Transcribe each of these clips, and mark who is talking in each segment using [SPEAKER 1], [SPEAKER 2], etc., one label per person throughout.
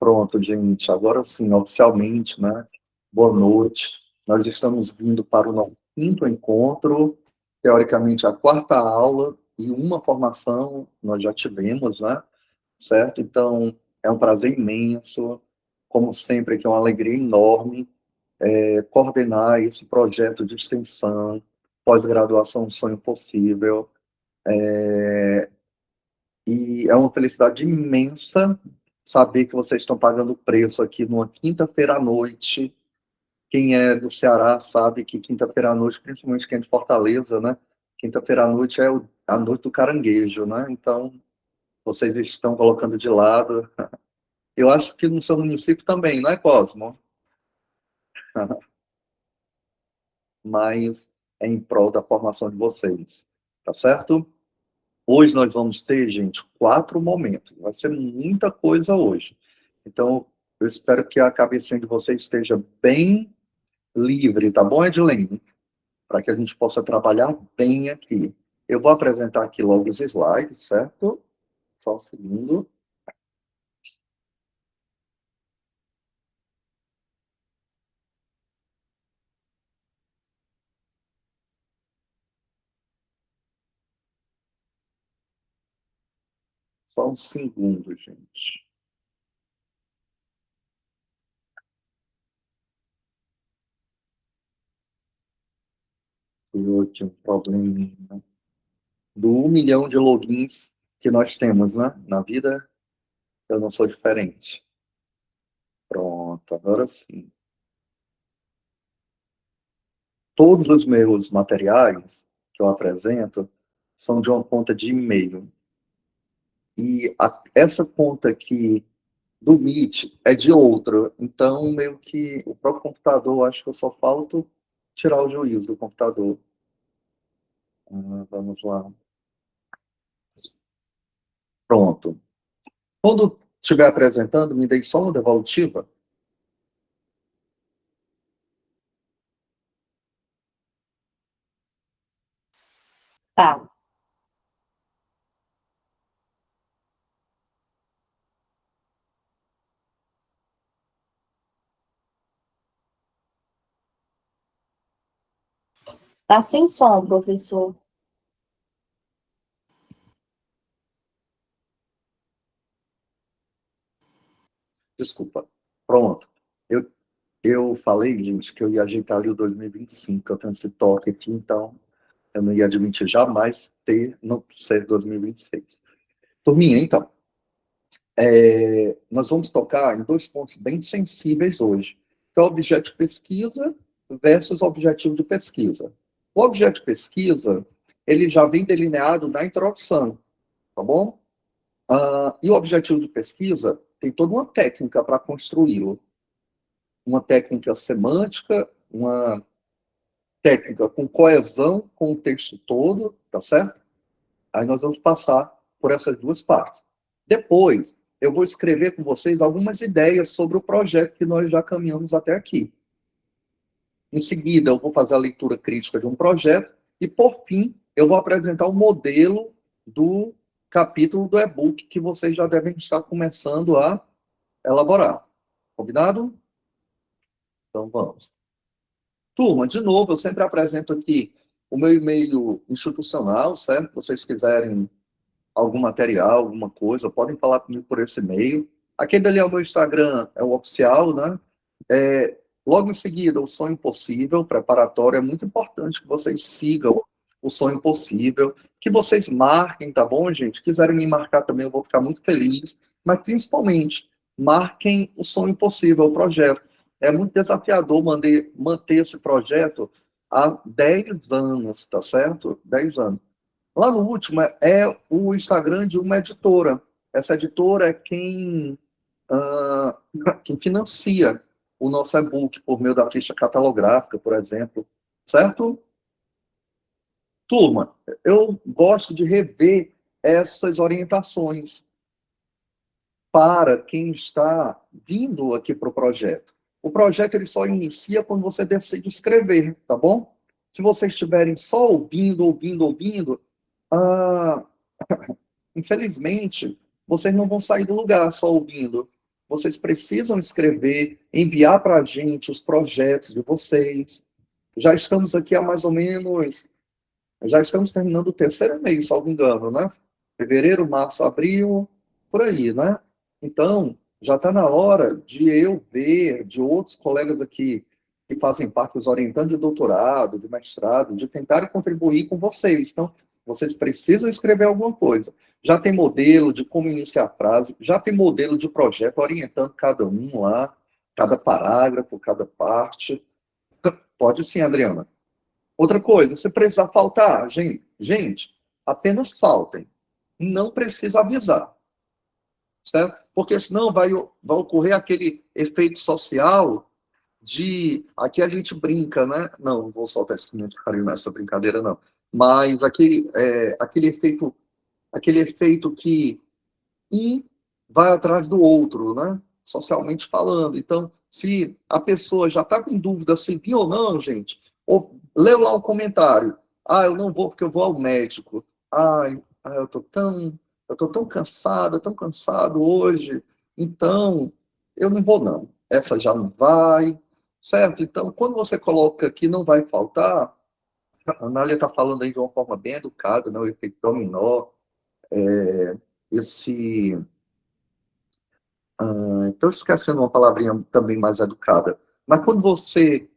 [SPEAKER 1] Pronto, gente. Agora sim, oficialmente, né? Boa noite. Nós estamos vindo para o nosso quinto encontro, teoricamente a quarta aula e uma formação nós já tivemos, né? Certo? Então, é um prazer imenso, como sempre, que é uma alegria enorme coordenar esse projeto de extensão, pós-graduação Um Sonho Possível. E é uma felicidade imensa saber que vocês estão pagando o preço aqui numa quinta-feira à noite. Quem é do Ceará sabe que quinta-feira à noite, principalmente quem é de Fortaleza, né? Quinta-feira à noite é a noite do caranguejo, né? Então, vocês estão colocando de lado. Eu acho que no seu município também, não é, Cosmo? Mas é em prol da formação de vocês, tá certo? Hoje nós vamos ter, gente, 4 momentos. Vai ser muita coisa hoje. Então, eu espero que a cabecinha de vocês esteja bem livre, tá bom, Edilene? Para que a gente possa trabalhar bem aqui. Eu vou apresentar aqui logo os slides, certo? Só um segundo. Só um segundo, gente. Eu tinha um probleminha do 1 milhão de logins que nós temos, né? Na vida, eu não sou diferente. Pronto, agora sim. Todos os meus materiais que eu apresento são de uma conta de e-mail. E essa conta aqui do Meet é de outra. Então, meio que o próprio computador, acho que eu só falto tirar o juízo do computador. Vamos lá. Pronto. Quando estiver apresentando, me dê só uma devolutiva.
[SPEAKER 2] Tá. Tá sem som, professor.
[SPEAKER 1] Desculpa. Pronto. Eu falei, gente, que eu ia ajeitar ali o 2025. Eu tenho esse toque aqui, então eu não ia admitir jamais não ser 2026. Turminha, então, nós vamos tocar em 2 pontos bem sensíveis hoje, que é o objeto de pesquisa versus objetivo de pesquisa. O objeto de pesquisa, ele já vem delineado na introdução, tá bom? E o objetivo de pesquisa tem toda uma técnica para construí-lo. Uma técnica semântica, uma técnica com coesão com o texto todo, tá certo? Aí nós vamos passar por essas 2 partes. Depois, eu vou escrever com vocês algumas ideias sobre o projeto que nós já caminhamos até aqui. Em seguida, eu vou fazer a leitura crítica de um projeto e, por fim, eu vou apresentar o modelo do capítulo do e-book que vocês já devem estar começando a elaborar. Combinado? Então, vamos. Turma, de novo, eu sempre apresento aqui o meu e-mail institucional, certo? Se vocês quiserem algum material, alguma coisa, podem falar comigo por esse e-mail. Aquele ali é o meu Instagram, é o oficial, né? Logo em seguida, o Sonho Possível, preparatório, é muito importante que vocês sigam o Sonho Possível, que vocês marquem, tá bom, gente? Quiserem me marcar também, eu vou ficar muito feliz, mas principalmente, marquem o Sonho Possível, o projeto. É muito desafiador manter esse projeto há 10 anos, tá certo? 10 anos. Lá no último é o Instagram de uma editora. Essa editora é quem financia o nosso e-book por meio da ficha catalográfica, por exemplo. Certo? Turma, eu gosto de rever essas orientações para quem está vindo aqui para o projeto. O projeto ele só inicia quando você decide escrever, tá bom? Se vocês estiverem só ouvindo, ah, infelizmente, vocês não vão sair do lugar só ouvindo. vocês precisam escrever, enviar para a gente os projetos de vocês. Já estamos aqui há mais ou menos, já estamos terminando o terceiro mês, salvo engano, né? Fevereiro, março, abril, por aí, né? Então, já está na hora de eu ver, de outros colegas aqui que fazem parte dos orientantes de doutorado, de mestrado, de tentarem contribuir com vocês. Então, vocês precisam escrever alguma coisa. Já tem modelo de como iniciar a frase, já tem modelo de projeto orientando cada um lá, cada parágrafo, cada parte. Pode sim, Adriana. Outra coisa, se precisar faltar, gente, apenas faltem. Não precisa avisar, certo? Porque senão vai ocorrer aquele efeito social de... Aqui a gente brinca, né? Não vou soltar esse comentário nessa brincadeira, não. Mas aquele efeito que um vai atrás do outro, né? Socialmente falando. Então, se a pessoa já está em dúvida se vir ou não, gente, ou leu lá um comentário, eu não vou porque eu vou ao médico. Eu tô tão tão cansado hoje, então eu não vou não. Essa já não vai, certo? Então, quando você coloca que não vai faltar, a Anália está falando aí de uma forma bem educada, né? O efeito dominó, esse... Estou esquecendo uma palavrinha também mais educada. Mas quando você...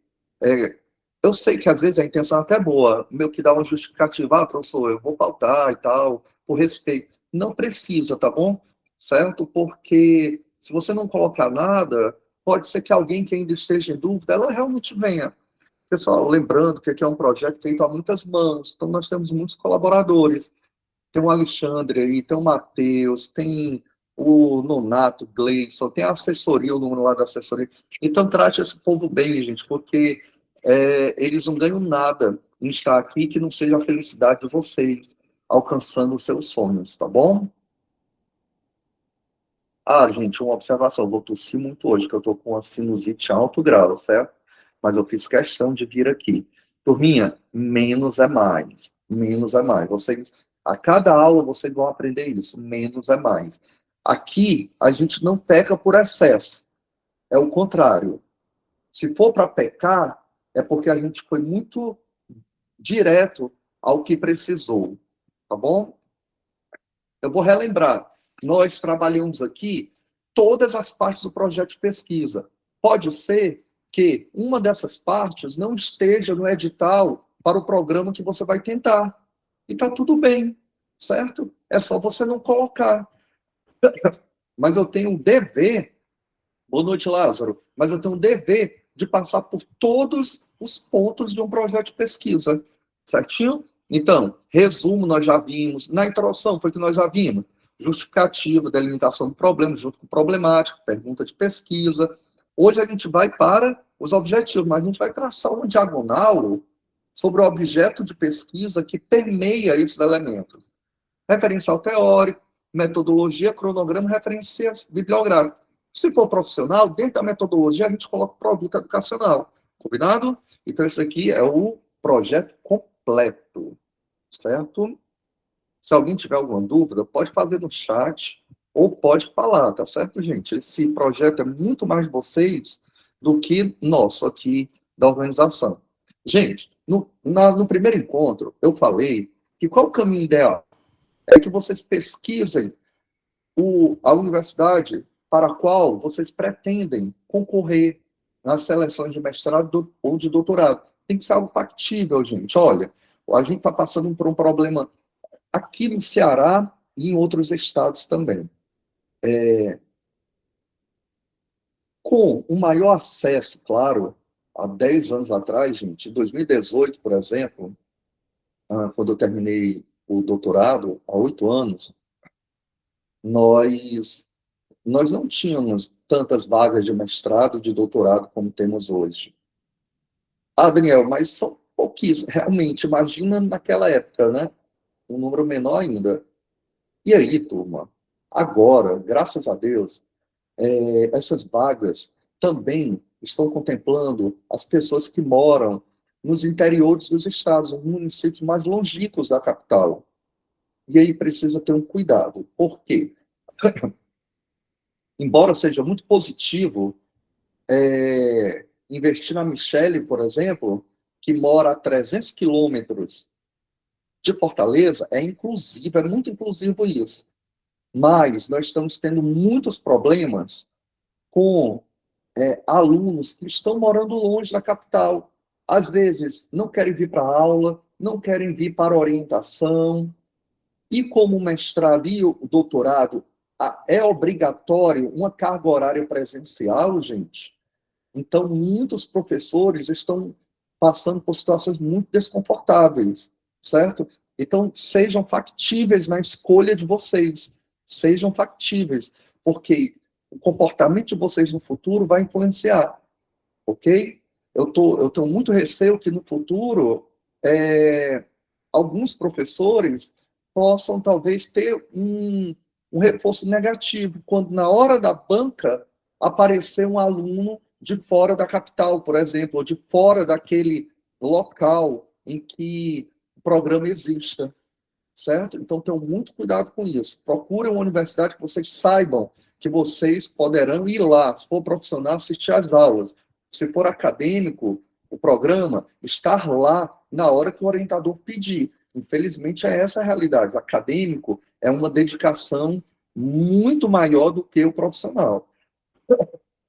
[SPEAKER 1] eu sei que às vezes a intenção é até boa, meio que dá uma justificativa, professor, eu vou faltar e tal, por respeito. Não precisa, tá bom? Certo? Porque se você não colocar nada, pode ser que alguém que ainda esteja em dúvida, ela realmente venha. Pessoal, lembrando que aqui é um projeto feito a muitas mãos, então nós temos muitos colaboradores. Tem o Alexandre aí, tem o Matheus, tem o Nonato, Gleison, tem a assessoria, o número lá da assessoria. Então, trate esse povo bem, gente, porque eles não ganham nada em estar aqui que não seja a felicidade de vocês, alcançando os seus sonhos, tá bom? Gente, uma observação, eu vou tossir muito hoje, que eu tô com a sinusite alto grau, certo? Mas eu fiz questão de vir aqui. Turminha, menos é mais. Menos é mais. Vocês, a cada aula vocês vão aprender isso. Menos é mais. Aqui, a gente não peca por excesso. É o contrário. Se for para pecar, é porque a gente foi muito direto ao que precisou. Tá bom? Eu vou relembrar. Nós trabalhamos aqui todas as partes do projeto de pesquisa. Pode ser que uma dessas partes não esteja no edital para o programa que você vai tentar. E está tudo bem, certo? É só você não colocar. Mas eu tenho um dever, boa noite, Lázaro, mas eu tenho um dever de passar por todos os pontos de um projeto de pesquisa, certinho? Então, resumo, nós já vimos, na introdução foi que nós já vimos, justificativa, delimitação do problema, junto com problemática, pergunta de pesquisa. Hoje a gente vai para os objetivos, mas a gente vai traçar uma diagonal sobre o objeto de pesquisa que permeia esses elementos. Referencial teórico, metodologia, cronograma, referências bibliográficas. Se for profissional, dentro da metodologia a gente coloca o produto educacional. Combinado? Então, esse aqui é o projeto completo, certo? Se alguém tiver alguma dúvida, pode fazer no chat ou pode falar, tá certo, gente? Esse projeto é muito mais de vocês do que nosso aqui da organização. Gente, no primeiro encontro, eu falei que qual o caminho ideal? É que vocês pesquisem a universidade para a qual vocês pretendem concorrer nas seleções de mestrado ou de doutorado. Tem que ser algo factível, gente. Olha, a gente está passando por um problema aqui no Ceará e em outros estados também. Com o maior acesso, claro, há 10 anos atrás, gente, em 2018, por exemplo, quando eu terminei o doutorado, há 8 anos, nós não tínhamos tantas vagas de mestrado, de doutorado como temos hoje. Daniel, mas são pouquíssimas. Realmente, imagina naquela época, né? Um número menor ainda. E aí, turma? Agora, graças a Deus, essas vagas também estão contemplando as pessoas que moram nos interiores dos estados, nos municípios mais longínquos da capital. E aí precisa ter um cuidado. Por quê? embora seja muito positivo, investir na Michele, por exemplo, que mora a 300 quilômetros de Fortaleza, é inclusivo, é muito inclusivo isso. Mas nós estamos tendo muitos problemas com alunos que estão morando longe da capital. Às vezes, não querem vir para a aula, não querem vir para a orientação. E como o mestrado e o doutorado é obrigatório uma carga horária presencial, gente, então muitos professores estão passando por situações muito desconfortáveis, certo? Então, sejam factíveis na escolha de vocês. Sejam factíveis, porque o comportamento de vocês no futuro vai influenciar, ok? Eu tenho muito receio que no futuro alguns professores possam talvez ter um reforço negativo, quando na hora da banca aparecer um aluno de fora da capital, por exemplo, ou de fora daquele local em que o programa exista, certo? Então, tenham muito cuidado com isso. Procurem uma universidade que vocês saibam que vocês poderão ir lá, se for profissional, assistir às aulas. Se for acadêmico, o programa, estar lá na hora que o orientador pedir. Infelizmente, é essa a realidade. Acadêmico é uma dedicação muito maior do que o profissional.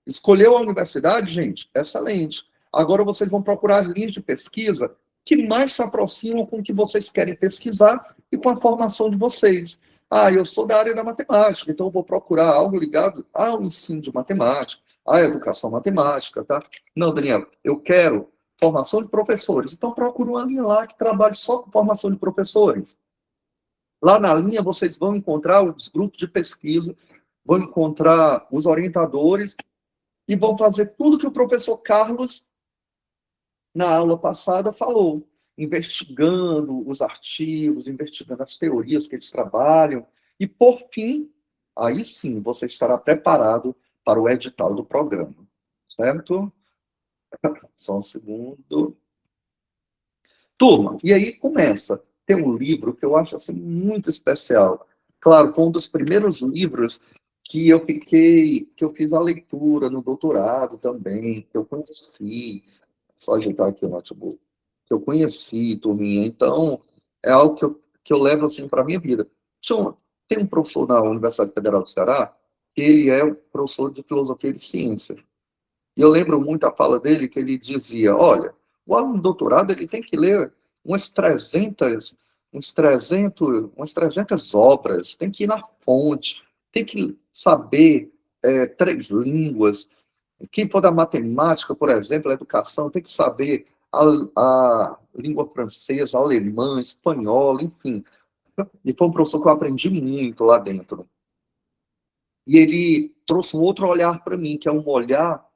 [SPEAKER 1] Escolheu a universidade, gente? Excelente. Agora vocês vão procurar linhas de pesquisa que mais se aproximam com o que vocês querem pesquisar e com a formação de vocês. Ah, eu sou da área da matemática, então eu vou procurar algo ligado ao ensino de matemática, à educação matemática, tá? Não, Daniel, eu quero formação de professores. Então procure uma linha lá que trabalhe só com formação de professores. Lá na linha vocês vão encontrar os grupos de pesquisa, vão encontrar os orientadores e vão fazer tudo que o professor Carlos, na aula passada, falou, investigando os artigos, investigando as teorias que eles trabalham, e, por fim, aí sim, você estará preparado para o edital do programa, certo? Só um segundo. Turma, e aí começa. Tem um livro que eu acho assim, muito especial. Claro, foi um dos primeiros livros que eu fiz a leitura no doutorado também, que eu conheci. Só ajeitar aqui o notebook. Que eu conheci, turminha. Então, é algo que eu levo assim para a minha vida. Tem um professor na Universidade Federal do Ceará, que ele é o professor de filosofia e de ciência. E eu lembro muito a fala dele, que ele dizia, olha, o aluno de doutorado ele tem que ler umas 300, umas 300 obras, tem que ir na fonte, tem que saber 3 línguas. Quem for da matemática, por exemplo, a educação, tem que saber a língua francesa, alemã, espanhola, enfim. E foi um professor que eu aprendi muito lá dentro. E ele trouxe um outro olhar para mim, que é um olhar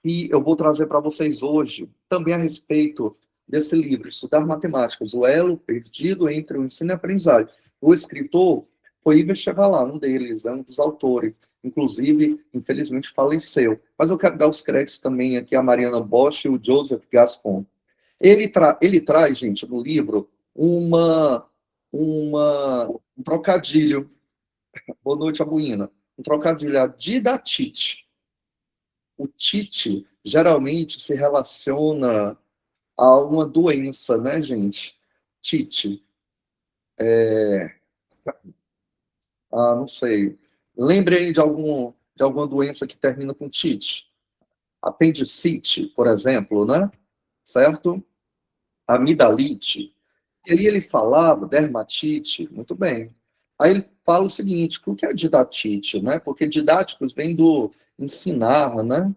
[SPEAKER 1] que eu vou trazer para vocês hoje, também a respeito desse livro, Estudar Matemáticas, o elo perdido entre o ensino e a aprendizagem. O escritor foi Ives Chevalat, um deles, um dos autores. Inclusive, infelizmente, faleceu. Mas eu quero dar os créditos também aqui a Mariana Bosch e o Joseph Gascon. Ele traz, gente, no livro, um trocadilho. Boa noite, Abuína. Um trocadilho, a didatite. O Tite geralmente se relaciona a uma doença, né, gente? Tite. Não sei. Lembrem de alguma doença que termina com Tite. Apendicite, por exemplo, né? Certo? Amidalite. E aí ele falava dermatite, muito bem. Aí ele fala o seguinte, o que é didatite, né? Porque didáticos vem do ensinar, né?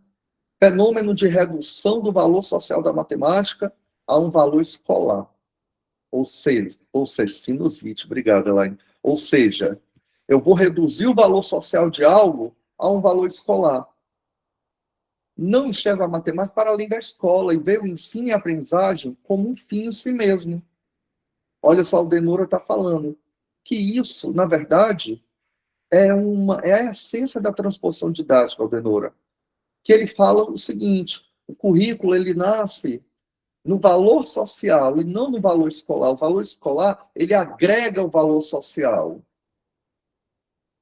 [SPEAKER 1] Fenômeno de redução do valor social da matemática a um valor escolar. Ou seja, sinusite, obrigado, Elaine. Ou seja, eu vou reduzir o valor social de algo a um valor escolar. Não enxerga a matemática para além da escola e vê o ensino e a aprendizagem como um fim em si mesmo. Olha só, o Denora está falando que isso, na verdade, é a essência da transposição didática, Aldenora. Que ele fala o seguinte, o currículo ele nasce no valor social e não no valor escolar. O valor escolar, ele agrega o valor social.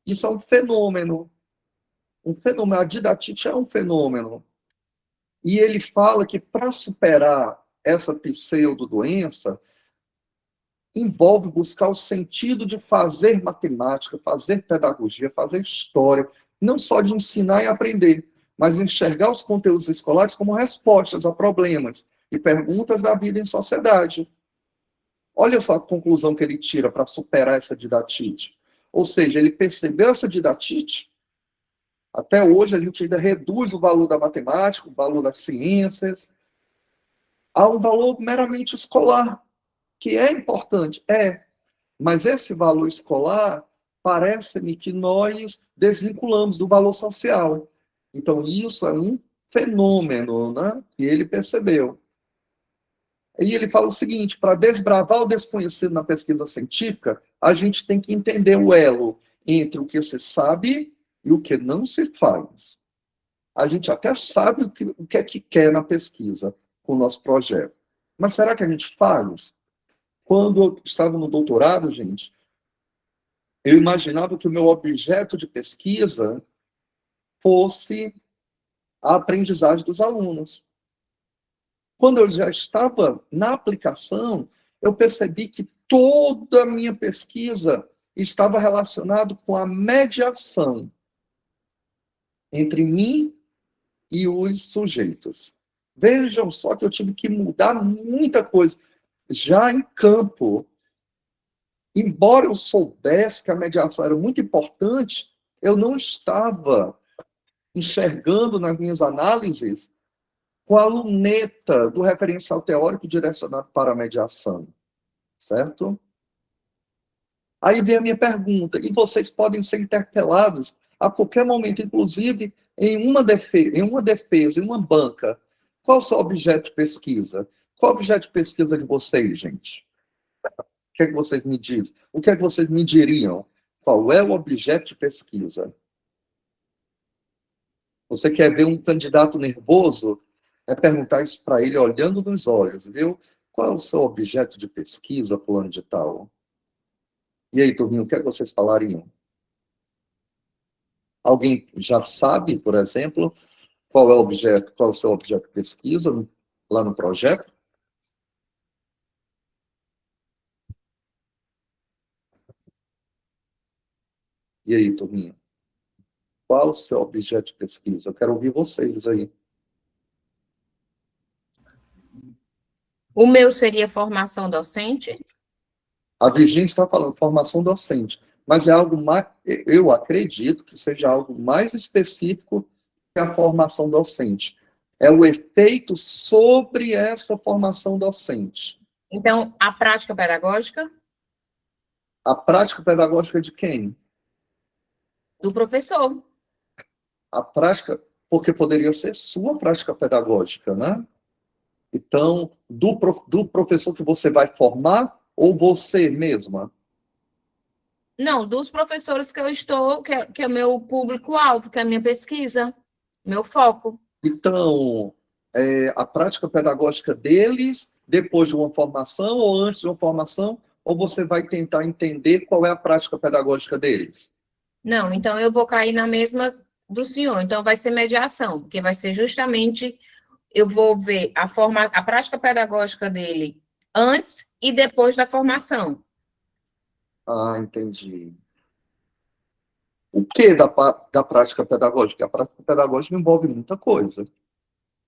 [SPEAKER 1] Isso é um fenômeno. um fenômeno, a didatite é um fenômeno. E ele fala que para superar essa pseudo-doença, envolve buscar o sentido de fazer matemática, fazer pedagogia, fazer história, não só de ensinar e aprender, mas enxergar os conteúdos escolares como respostas a problemas e perguntas da vida em sociedade. Olha só a conclusão que ele tira para superar essa didatite. Ou seja, ele percebeu essa didatite. Até hoje a gente ainda reduz o valor da matemática, o valor das ciências, a um valor meramente escolar, que é importante, mas esse valor escolar parece-me que nós desvinculamos do valor social. Então, isso é um fenômeno, né? E ele percebeu. E ele fala o seguinte: para desbravar o desconhecido na pesquisa científica, a gente tem que entender o elo entre o que se sabe e o que não se faz. A gente até sabe o que é que quer na pesquisa com o nosso projeto. Mas será que a gente faz? Quando eu estava no doutorado, gente, eu imaginava que o meu objeto de pesquisa fosse a aprendizagem dos alunos. Quando eu já estava na aplicação, eu percebi que toda a minha pesquisa estava relacionada com a mediação entre mim e os sujeitos. Vejam só que eu tive que mudar muita coisa. Já em campo, embora eu soubesse que a mediação era muito importante, eu não estava enxergando nas minhas análises com a luneta do referencial teórico direcionado para a mediação, certo? Aí vem a minha pergunta, e vocês podem ser interpelados a qualquer momento, inclusive em uma defesa, em uma banca. Qual é o seu objeto de pesquisa? Qual é o objeto de pesquisa de vocês, gente? O que é que vocês me dizem? O que é que vocês me diriam? Qual é o objeto de pesquisa? Você quer ver um candidato nervoso? É perguntar isso para ele olhando nos olhos, viu? Qual é o seu objeto de pesquisa, fulano de tal? E aí, turminha, o que é que vocês falariam? Alguém já sabe, por exemplo, qual é o objeto, qual é o seu objeto de pesquisa lá no projeto? E aí, turminha? Qual é o seu objeto de pesquisa? Eu quero ouvir vocês aí.
[SPEAKER 3] O meu seria formação docente?
[SPEAKER 1] A Virginia está falando formação docente, mas é algo mais, eu acredito que seja algo mais específico que a formação docente. É o efeito sobre essa formação docente.
[SPEAKER 3] Então, a prática pedagógica?
[SPEAKER 1] A prática pedagógica de quem?
[SPEAKER 3] Do professor.
[SPEAKER 1] A prática, porque poderia ser sua prática pedagógica, né? Então, do professor que você vai formar ou você mesma?
[SPEAKER 3] Não, dos professores que eu estou, que é o meu público-alvo, que é a minha pesquisa, meu foco.
[SPEAKER 1] Então, a prática pedagógica deles, depois de uma formação ou antes de uma formação, ou você vai tentar entender qual é a prática pedagógica deles?
[SPEAKER 3] Não, então eu vou cair na mesma do senhor. Então vai ser mediação, porque vai ser justamente, eu vou ver a prática pedagógica dele antes e depois da formação.
[SPEAKER 1] Ah, entendi. O que da prática pedagógica? A prática pedagógica envolve muita coisa.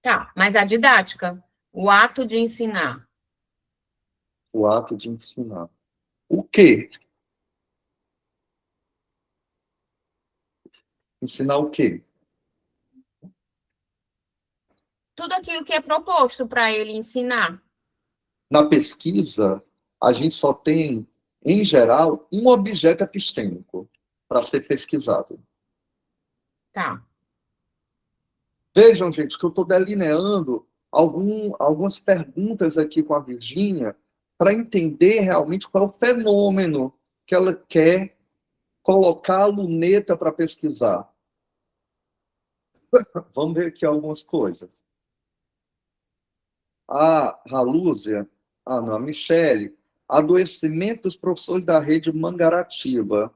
[SPEAKER 3] Tá, mas a didática, o ato de ensinar.
[SPEAKER 1] O ato de ensinar. O quê? Ensinar o quê?
[SPEAKER 3] Tudo aquilo que é proposto para ele ensinar.
[SPEAKER 1] Na pesquisa, a gente só tem, em geral, um objeto epistêmico para ser pesquisado.
[SPEAKER 3] Tá.
[SPEAKER 1] Vejam, gente, que eu estou delineando algumas perguntas aqui com a Virgínia para entender realmente qual é o fenômeno que ela quer colocar a luneta para pesquisar. Vamos ver aqui algumas coisas. A Lúcia, não, a Michele, adoecimento dos professores da rede Mangaratiba.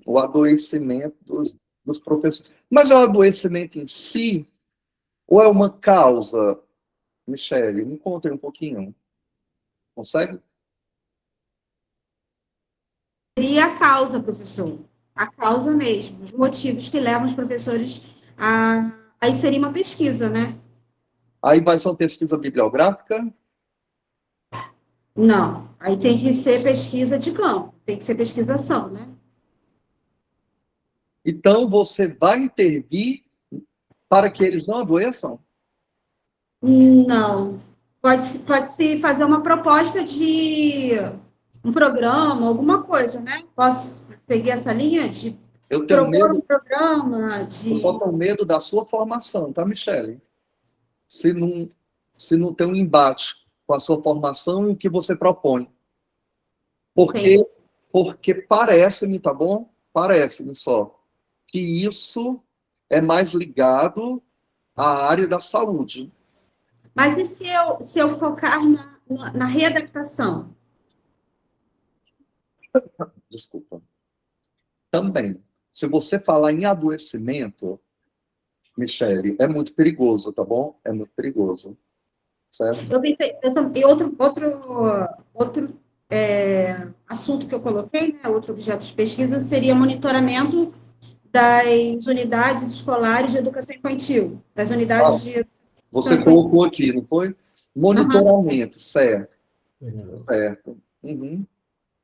[SPEAKER 1] O adoecimento dos dos professores. Mas é um adoecimento em si ou é uma causa? Michele, me conta aí um pouquinho. Consegue?
[SPEAKER 4] Seria a causa, professor. A causa mesmo. Os motivos que levam os professores a inserir uma pesquisa, né?
[SPEAKER 1] Aí vai ser uma pesquisa bibliográfica?
[SPEAKER 4] Não. Aí tem que ser pesquisa de campo. Tem que ser pesquisação, né?
[SPEAKER 1] Então, você vai intervir para que eles não adoeçam?
[SPEAKER 4] Não. Pode-se fazer uma proposta de um programa, alguma coisa, né? Posso seguir essa linha de
[SPEAKER 1] Eu tenho
[SPEAKER 4] propor um
[SPEAKER 1] medo,
[SPEAKER 4] programa,
[SPEAKER 1] eu só
[SPEAKER 4] de...
[SPEAKER 1] tenho medo da sua formação, tá, Michele? Se não tem um embate com a sua formação e o que você propõe. Porque, porque parece-me, tá bom? Parece-me só que isso é mais ligado à área da saúde.
[SPEAKER 4] Mas e se eu focar na readaptação?
[SPEAKER 1] Desculpa. Também, se você falar em adoecimento, Michele, é muito perigoso, tá bom? É muito perigoso, certo?
[SPEAKER 4] Eu pensei, e outro assunto que eu coloquei, né, outro objeto de pesquisa, seria monitoramento das unidades escolares de educação infantil, das unidades de educação
[SPEAKER 1] Você
[SPEAKER 4] infantil.
[SPEAKER 1] colocou aqui, não foi? Monitoramento, certo. Certo. Uhum.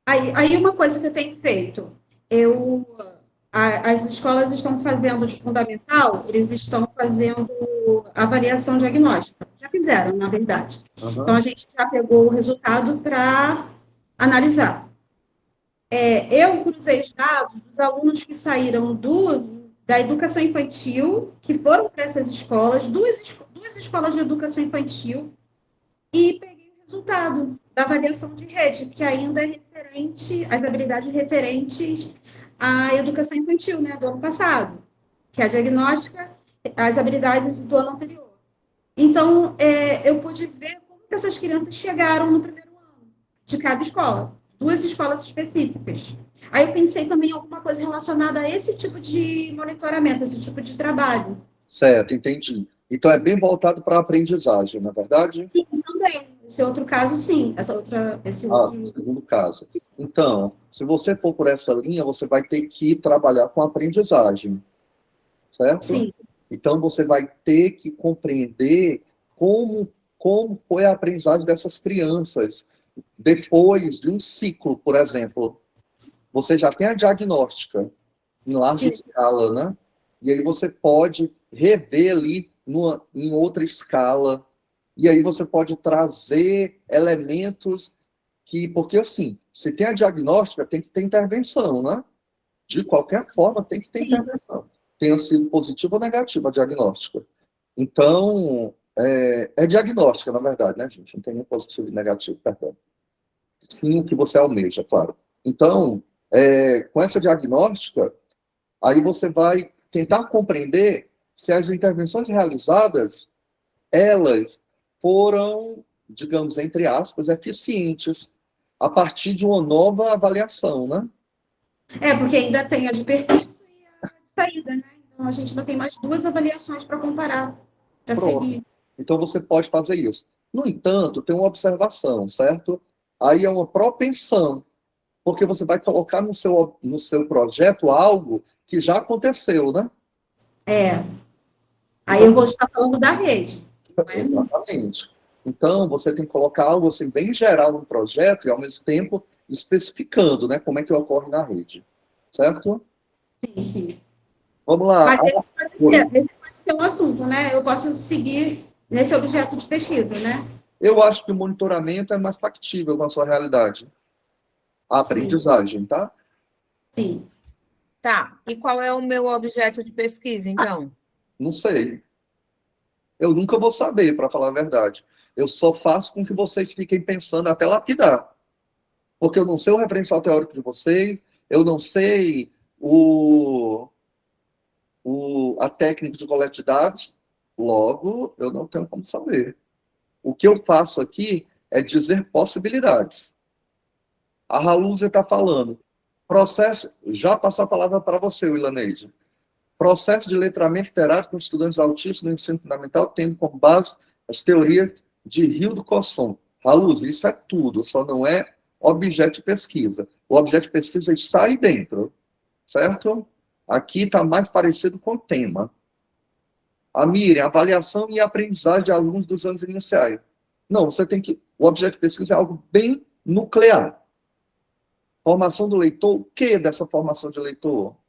[SPEAKER 4] Aí uma coisa que eu tenho feito, as escolas estão fazendo de fundamental, eles estão fazendo avaliação diagnóstica. Já fizeram, na verdade.
[SPEAKER 1] Uhum.
[SPEAKER 4] Então, a gente já pegou o resultado para analisar. Eu cruzei os dados dos alunos que saíram da educação infantil, que foram para essas escolas, duas escolas de educação infantil, e peguei o resultado da avaliação de rede, que ainda é referente às habilidades referentes à educação infantil, né, do ano passado, que é a diagnóstica, as habilidades do ano anterior. Então, eu pude ver como que essas crianças chegaram no primeiro ano de cada escola, duas escolas específicas. Aí eu pensei também em alguma coisa relacionada a esse tipo de monitoramento, esse tipo de trabalho.
[SPEAKER 1] Certo, entendi. Então é bem voltado para a aprendizagem, não é verdade?
[SPEAKER 4] Sim, também. Esse outro caso, sim. Esse outro...
[SPEAKER 1] Segundo caso. Então, se você for por essa linha, você vai ter que trabalhar com aprendizagem, certo?
[SPEAKER 4] Sim,
[SPEAKER 1] Então, você vai ter que compreender como foi a aprendizagem dessas crianças depois de um ciclo, por exemplo. Você já tem a diagnóstica em larga escala, né? E aí você pode rever ali em outra escala. E aí você pode trazer elementos porque assim, se tem a diagnóstica, tem que ter intervenção, né? De qualquer forma, tem que ter intervenção. Tenha sido positiva ou negativa a diagnóstica. Então, é diagnóstica, na verdade, né, gente? Não tem nem positivo e negativo, perdão. Sim, o que você almeja, claro. Então, com essa diagnóstica, aí você vai tentar compreender se as intervenções realizadas, elas foram, digamos, entre aspas, eficientes a partir de uma nova avaliação, né?
[SPEAKER 4] porque ainda tem a de percurso e a de saída, né? Então, a gente ainda tem mais duas avaliações para comparar, para
[SPEAKER 1] Pronto.
[SPEAKER 4] seguir.
[SPEAKER 1] Então, você pode fazer isso. No entanto, tem uma observação, certo? Aí é uma propensão, porque você vai colocar no seu projeto algo que já aconteceu, né?
[SPEAKER 4] Aí eu vou estar falando da rede.
[SPEAKER 1] Exatamente. Então, você tem que colocar algo assim, bem geral no projeto e, ao mesmo tempo, especificando, né, como é que ocorre na rede. Certo?
[SPEAKER 4] Sim, sim.
[SPEAKER 1] Vamos lá.
[SPEAKER 4] Mas esse pode ser um assunto, né? Eu posso seguir nesse objeto de pesquisa, né?
[SPEAKER 1] Eu acho que o monitoramento é mais factível com a sua realidade. A aprendizagem, tá?
[SPEAKER 4] Sim.
[SPEAKER 3] Tá. E qual é o meu objeto de pesquisa, então?
[SPEAKER 1] Não sei. Eu nunca vou saber, para falar a verdade. Eu só faço com que vocês fiquem pensando até lapidar. Porque eu não sei o referencial teórico de vocês, eu não sei a técnica de coleta de dados, logo, eu não tenho como saber. O que eu faço aqui é dizer possibilidades. A Halúzia está falando. Processo, já passou a palavra para você, Wilaneide. Processo de letramento literário com estudantes autistas no ensino fundamental, tendo como base as teorias de Hildo Cosson. Raul, isso é tudo, só não é objeto de pesquisa. O objeto de pesquisa está aí dentro, certo? Aqui está mais parecido com o tema. A Miriam, avaliação e aprendizagem de alunos dos anos iniciais. Não, você tem que... O objeto de pesquisa é algo bem nuclear. Formação do leitor, o que dessa formação de leitor?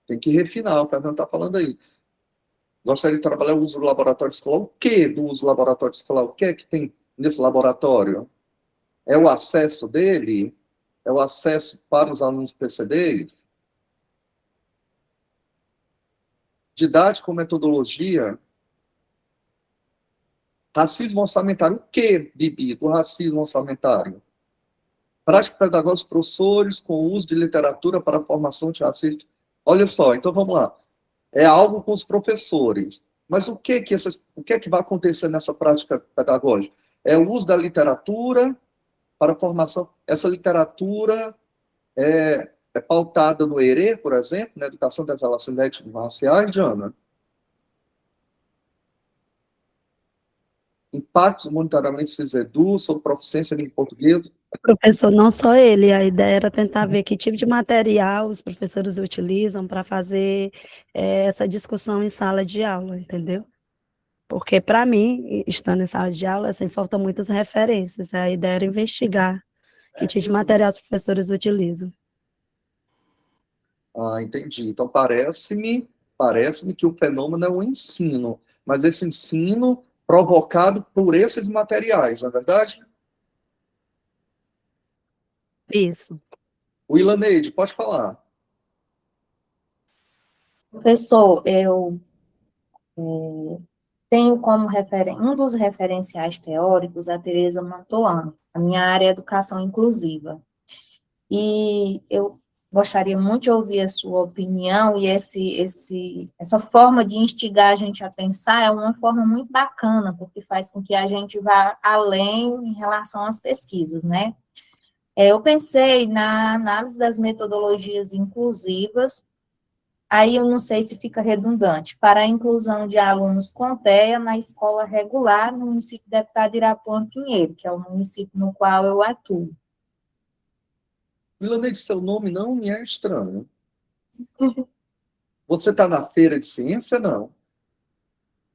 [SPEAKER 1] Tem que refinar, o Fernando está falando aí. Gostaria de trabalhar o uso do laboratório escolar. O que do uso do laboratório escolar? O que é que tem nesse laboratório? É o acesso dele? É o acesso para os alunos PCDs? Didática ou metodologia? Racismo orçamentário. O que, Bibi, do racismo orçamentário? Prática pedagógica dos professores com o uso de literatura para a formação de racismo. Olha só, então vamos lá. É algo com os professores. Mas o que que vai acontecer nessa prática pedagógica? É o uso da literatura para a formação. Essa literatura é pautada no ERE, por exemplo, na Educação das Relações Étnico-Raciais, Diana. Impactos do monitoramento CISEDU sobre proficiência em português.
[SPEAKER 5] Professor, não só ele, a ideia era tentar ver que tipo de material os professores utilizam para fazer essa discussão em sala de aula, entendeu? Porque, para mim, estando em sala de aula, assim, faltam muitas referências. A ideia era investigar que tipo de material os professores utilizam.
[SPEAKER 1] Ah, entendi. Então, parece-me que o fenômeno é o ensino, mas esse ensino provocado por esses materiais, não é verdade?
[SPEAKER 5] Isso.
[SPEAKER 1] O Ilaneide, pode falar.
[SPEAKER 2] Professor, eu tenho como um dos referenciais teóricos a Teresa Mantoan. A minha área é educação inclusiva. E eu gostaria muito de ouvir a sua opinião, e essa forma de instigar a gente a pensar é uma forma muito bacana, porque faz com que a gente vá além em relação às pesquisas, né? Eu pensei na análise das metodologias inclusivas, aí eu não sei se fica redundante, para a inclusão de alunos com TEA na escola regular no município de Deputado Irapuã Pinheiro, que é o município no qual eu atuo.
[SPEAKER 1] Ilaneide, seu nome não me é estranho. Você está na feira de ciência, não?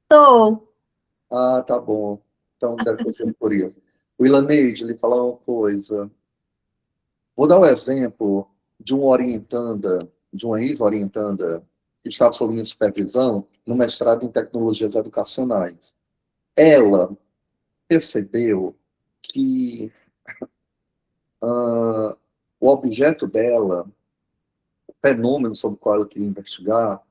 [SPEAKER 2] Estou.
[SPEAKER 1] Ah, tá bom. Então deve ter sido por isso. O Ilaneide, lhe falar uma coisa. Vou dar o exemplo de uma orientanda, de uma ex-orientanda, que estava sob minha supervisão no mestrado em tecnologias educacionais. Ela percebeu que o objeto dela, o fenômeno sobre o qual ela queria investigar,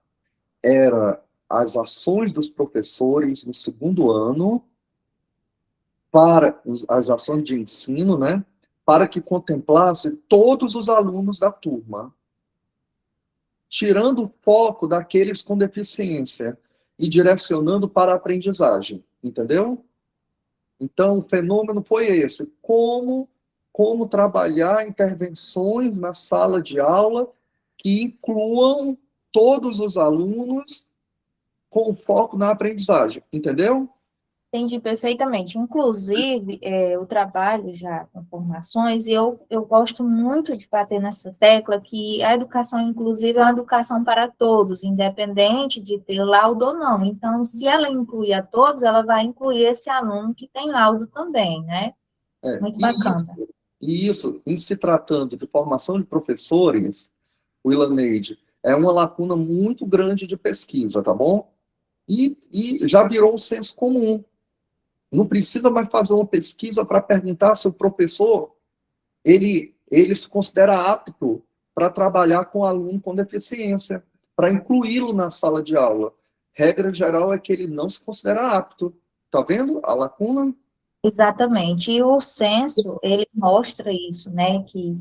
[SPEAKER 1] era as ações dos professores no segundo ano para as ações de ensino, né, para que contemplasse todos os alunos da turma, tirando o foco daqueles com deficiência e direcionando para a aprendizagem, entendeu? Então, o fenômeno foi esse, como trabalhar intervenções na sala de aula que incluam todos os alunos com foco na aprendizagem, entendeu?
[SPEAKER 2] Entendi perfeitamente. Inclusive, eu trabalho já com formações e eu gosto muito de bater nessa tecla que a educação inclusiva é uma educação para todos, independente de ter laudo ou não. Então, se ela inclui a todos, ela vai incluir esse aluno que tem laudo também, né? Muito bacana.
[SPEAKER 1] Isso, em se tratando de formação de professores, o Ilaneide, é uma lacuna muito grande de pesquisa, tá bom? E já virou um senso comum. Não precisa mais fazer uma pesquisa para perguntar se o professor ele se considera apto para trabalhar com aluno com deficiência, para incluí-lo na sala de aula. Regra geral é que ele não se considera apto. Tá vendo a lacuna?
[SPEAKER 2] Exatamente. E o censo, ele mostra isso, né? Que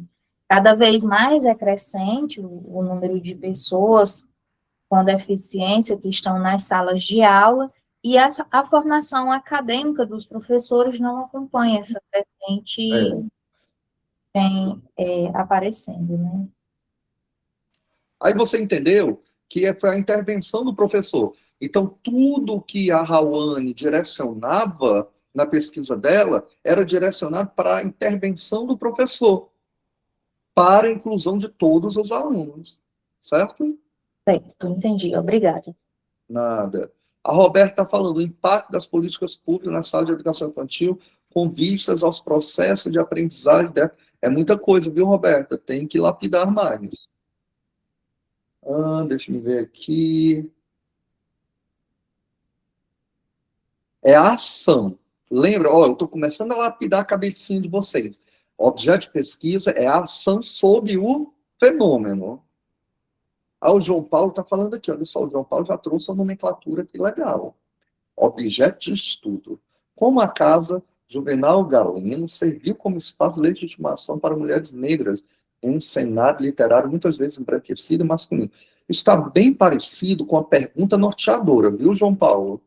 [SPEAKER 2] cada vez mais é crescente o número de pessoas com deficiência que estão nas salas de aula, e a formação acadêmica dos professores não acompanha essa crescente vem aparecendo, né?
[SPEAKER 1] Aí você entendeu foi a intervenção do professor. Então, tudo que a Rawane direcionava na pesquisa dela era direcionado para a intervenção do professor, para a inclusão de todos os alunos, certo?
[SPEAKER 2] Certo, entendi. Obrigada.
[SPEAKER 1] Nada. A Roberta está falando o impacto das políticas públicas na sala de educação infantil com vistas aos processos de aprendizagem. É muita coisa, viu, Roberta? Tem que lapidar mais. Deixa eu ver aqui. É a ação. Lembra? Eu estou começando a lapidar a cabecinha de vocês. O objeto de pesquisa é a ação sobre o fenômeno. O João Paulo está falando aqui, olha só, o João Paulo já trouxe uma nomenclatura aqui legal. Objeto de estudo. Como a Casa Juvenal Galeno serviu como espaço de legitimação para mulheres negras em um cenário literário muitas vezes embranquecido e masculino. Está bem parecido com a pergunta norteadora, viu, João Paulo?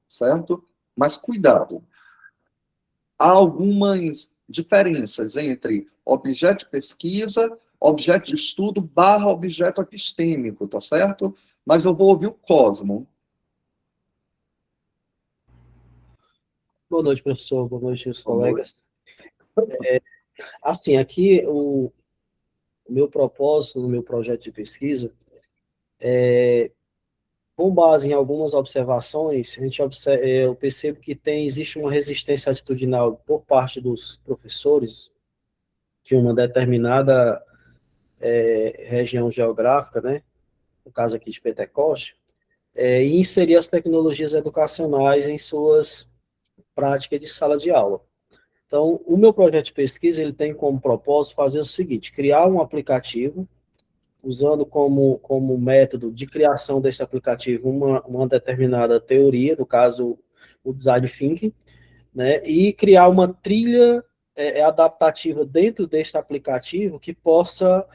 [SPEAKER 1] Certo? Mas cuidado. Há algumas diferenças entre objeto de pesquisa, objeto de estudo / objeto epistêmico, tá certo? Mas eu vou ouvir o Cosmo.
[SPEAKER 6] Boa noite, professor. Boa noite, os colegas. Assim, aqui o meu propósito no meu projeto de pesquisa com base em algumas observações, eu percebo que existe uma resistência atitudinal por parte dos professores de uma determinada região geográfica, né? No caso aqui de Pentecoste, e inserir as tecnologias educacionais em suas práticas de sala de aula. Então, o meu projeto de pesquisa ele tem como propósito fazer o seguinte: criar um aplicativo, usando como método de criação desse aplicativo uma determinada teoria, no caso, o design thinking, né, e criar uma trilha adaptativa dentro deste aplicativo que possa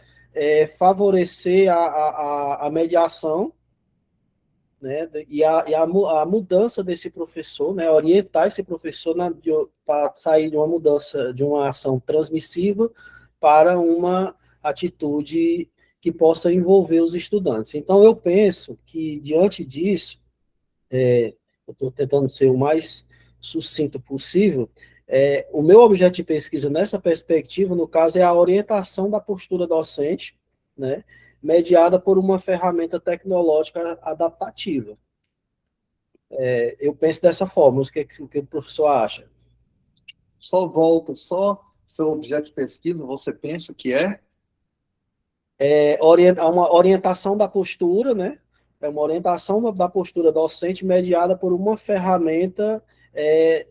[SPEAKER 6] favorecer a mediação, né, e a mudança desse professor, né, orientar esse professor para sair de uma mudança, de uma ação transmissiva para uma atitude que possa envolver os estudantes. Então, eu penso que, diante disso, eu estou tentando ser o mais sucinto possível, o meu objeto de pesquisa nessa perspectiva, no caso, é a orientação da postura docente, né, mediada por uma ferramenta tecnológica adaptativa. Eu penso dessa forma. O que o professor acha?
[SPEAKER 1] Só seu objeto de pesquisa, você pensa que é?
[SPEAKER 6] Uma orientação da postura, né? É uma orientação da postura docente mediada por uma ferramenta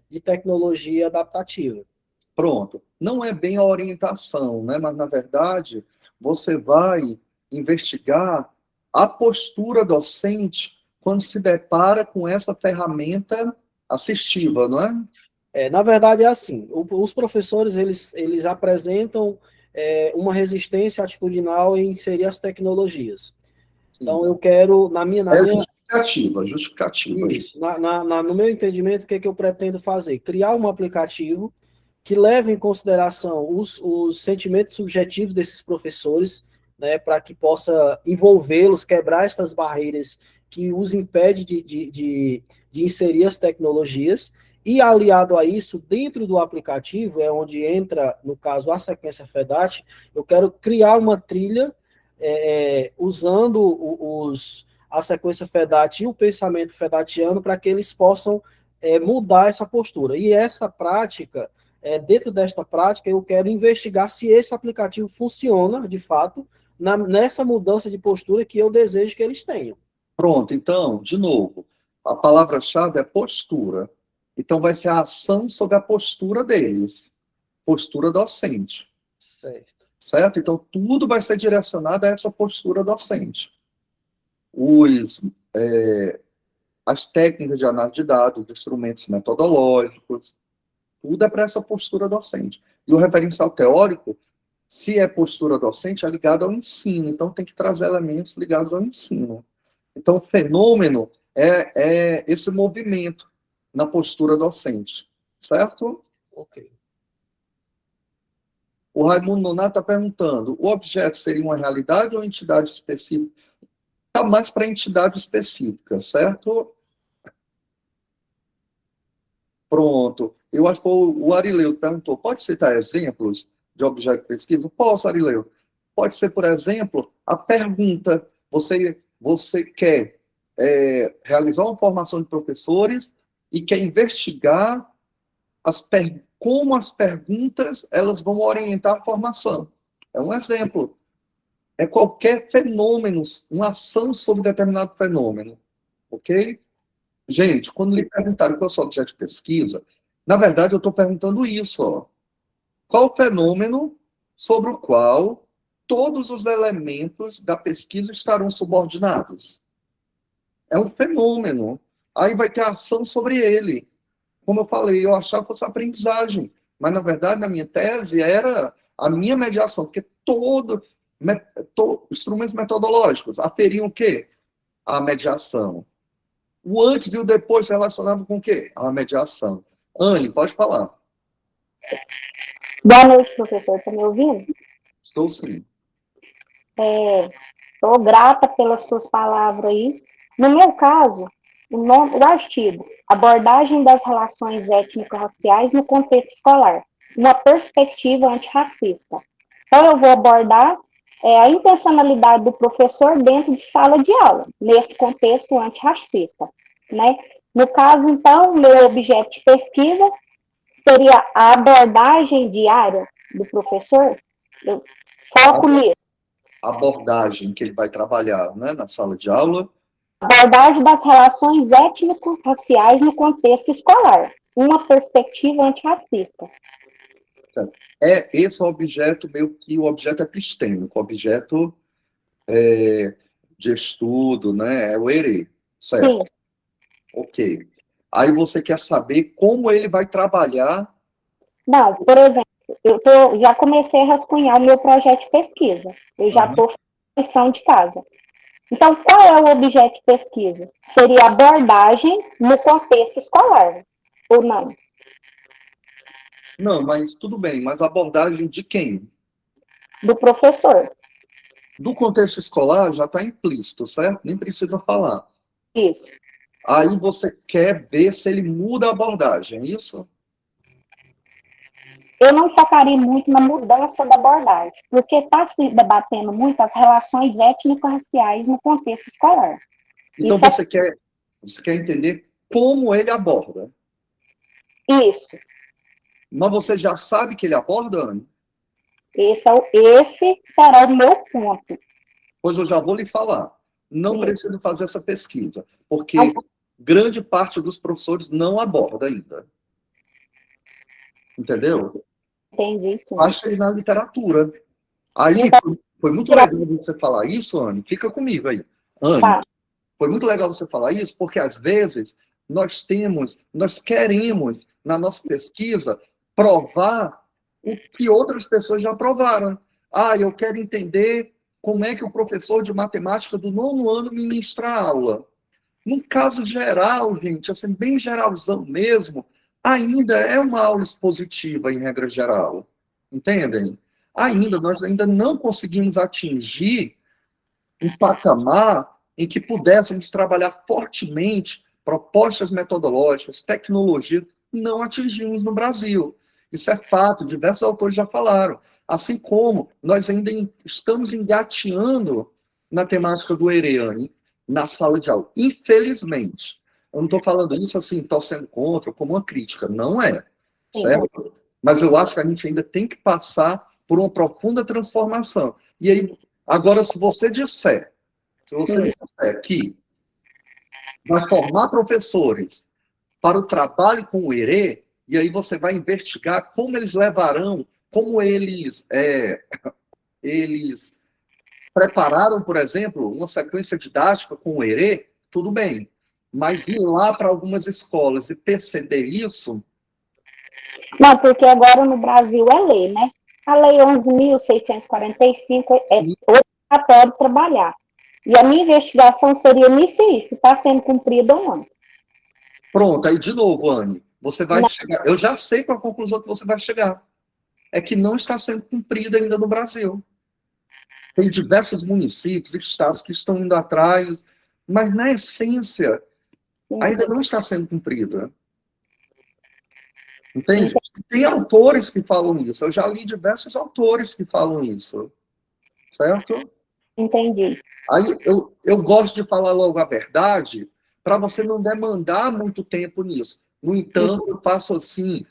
[SPEAKER 6] de tecnologia adaptativa.
[SPEAKER 1] Pronto. Não é bem a orientação, né? Mas, na verdade, você vai investigar a postura docente quando se depara com essa ferramenta assistiva, não é?
[SPEAKER 6] Na verdade, é assim. Os professores, eles apresentam uma resistência atitudinal em inserir as tecnologias. Sim. Então, eu quero,
[SPEAKER 1] justificativa.
[SPEAKER 6] Isso. No meu entendimento, o que eu pretendo fazer? Criar um aplicativo que leve em consideração os sentimentos subjetivos desses professores, né, para que possa envolvê-los, quebrar essas barreiras que os impede de inserir as tecnologias, e aliado a isso, dentro do aplicativo, é onde entra, no caso, a sequência FEDAT, eu quero criar uma trilha usando a sequência FEDAT e o pensamento fedatiano para que eles possam mudar essa postura. E essa prática, dentro desta prática, eu quero investigar se esse aplicativo funciona, de fato, nessa mudança de postura que eu desejo que eles tenham.
[SPEAKER 1] Pronto, então, de novo, a palavra-chave é postura. Então, vai ser a ação sobre a postura deles. Postura docente. Certo? Então, tudo vai ser direcionado a essa postura docente. As técnicas de análise de dados, instrumentos metodológicos, tudo é para essa postura docente. E o referencial teórico, se é postura docente, é ligado ao ensino. Então, tem que trazer elementos ligados ao ensino. Então, o fenômeno é esse movimento na postura docente. Certo?
[SPEAKER 6] Ok.
[SPEAKER 1] O Raimundo Nonato está perguntando, o objeto seria uma realidade ou entidade específica? está mais para entidade específica, certo? Pronto. Eu acho que foi o Arileu que perguntou, pode citar exemplos de objeto de pesquisa? Posso, Arileu. Pode ser, por exemplo, a pergunta. Você quer realizar uma formação de professores e quer investigar como as perguntas elas vão orientar a formação. É um exemplo. É qualquer fenômeno, uma ação sobre determinado fenômeno. Ok? Gente, quando lhe perguntaram qual é o seu objeto de pesquisa, na verdade eu estou perguntando isso. Ó. Qual o fenômeno sobre o qual todos os elementos da pesquisa estarão subordinados? É um fenômeno. Aí vai ter ação sobre ele. Como eu falei, eu achava que fosse aprendizagem. Mas, na verdade, na minha tese, era a minha mediação. Porque instrumentos metodológicos aferiam o quê? A mediação. O antes e o depois se relacionavam com o quê? A mediação. Anne, pode falar.
[SPEAKER 7] Boa noite, professor. Está me ouvindo?
[SPEAKER 1] Estou sim.
[SPEAKER 7] Estou grata pelas suas palavras aí. No meu caso, o nome do artigo, Abordagem das Relações Étnico-Raciais no Contexto Escolar, uma perspectiva antirracista. Então, eu vou abordar a intencionalidade do professor dentro de sala de aula, nesse contexto antirracista. Né? No caso, então, meu objeto de pesquisa seria a abordagem diária do professor. Eu foco nisso.
[SPEAKER 1] A abordagem que ele vai trabalhar, né, na sala de aula.
[SPEAKER 7] Abordagem das relações étnico-raciais no contexto escolar. Uma perspectiva antirracista.
[SPEAKER 1] Esse é o objeto, meio que o objeto epistêmico, o objeto de estudo, né? É o ERE, certo?
[SPEAKER 7] Sim.
[SPEAKER 1] Ok. Aí você quer saber como ele vai trabalhar.
[SPEAKER 7] Não, por exemplo, já comecei a rascunhar o meu projeto de pesquisa. Eu já estou fazendo lição de casa. Então, qual é o objeto de pesquisa? Seria abordagem no contexto escolar, ou não?
[SPEAKER 1] Não, mas tudo bem, mas abordagem de quem?
[SPEAKER 7] Do professor.
[SPEAKER 1] Do contexto escolar já está implícito, certo? Nem precisa falar.
[SPEAKER 7] Isso.
[SPEAKER 1] Aí você quer ver se ele muda a abordagem, é isso?
[SPEAKER 7] Eu não focaria muito na mudança da abordagem, porque está se debatendo muito as relações étnico-raciais no contexto escolar.
[SPEAKER 1] Então você quer entender como ele aborda.
[SPEAKER 7] Isso.
[SPEAKER 1] Mas você já sabe que ele aborda, Anne?
[SPEAKER 7] Esse será o meu ponto.
[SPEAKER 1] Pois eu já vou lhe falar. Não
[SPEAKER 7] Sim.
[SPEAKER 1] preciso fazer essa pesquisa, porque grande parte dos professores não aborda ainda. Entendeu?
[SPEAKER 7] Entendi, sim.
[SPEAKER 1] Acha ele na literatura. Aí
[SPEAKER 7] Então,
[SPEAKER 1] foi muito legal você falar isso, Anne. Fica comigo aí. Anne,
[SPEAKER 7] tá.
[SPEAKER 1] foi muito legal você falar isso, porque às vezes nós queremos, na nossa pesquisa, provar o que outras pessoas já provaram. Eu quero entender como é que o professor de matemática do 9º ano ministra a aula. Num caso geral, gente, assim, bem geralzão mesmo, ainda é uma aula expositiva, em regra geral. Entendem? Nós ainda não conseguimos atingir um patamar em que pudéssemos trabalhar fortemente propostas metodológicas, tecnologias, não atingimos no Brasil. Isso é fato, diversos autores já falaram. Assim como nós ainda estamos engateando na temática do ERE, na sala de aula. Infelizmente. Eu não estou falando isso assim, torcendo contra, como uma crítica. Não é. Certo? Mas eu acho que a gente ainda tem que passar por uma profunda transformação. E aí, agora, se você disser que vai formar professores para o trabalho com o ERE, e aí você vai investigar como eles levarão, como eles prepararam, por exemplo, uma sequência didática com o ERE, tudo bem. Mas ir lá para algumas escolas e perceber isso...
[SPEAKER 7] Não, porque agora no Brasil é lei, né? A Lei 11.645 é obrigatório trabalhar. E a minha investigação seria nisso aí, se está sendo cumprida ou não.
[SPEAKER 1] Pronto, aí de novo, Anne, você vai chegar... Eu já sei qual a conclusão que você vai chegar. É que não está sendo cumprida ainda no Brasil. Tem diversos municípios e estados que estão indo atrás, mas, na essência, ainda não está sendo cumprida. Entende? Tem autores que falam isso. Eu já li diversos autores que falam isso. Certo?
[SPEAKER 7] Entendi.
[SPEAKER 1] Aí eu gosto de falar logo a verdade para você não demandar muito tempo nisso. No entanto, eu faço assim,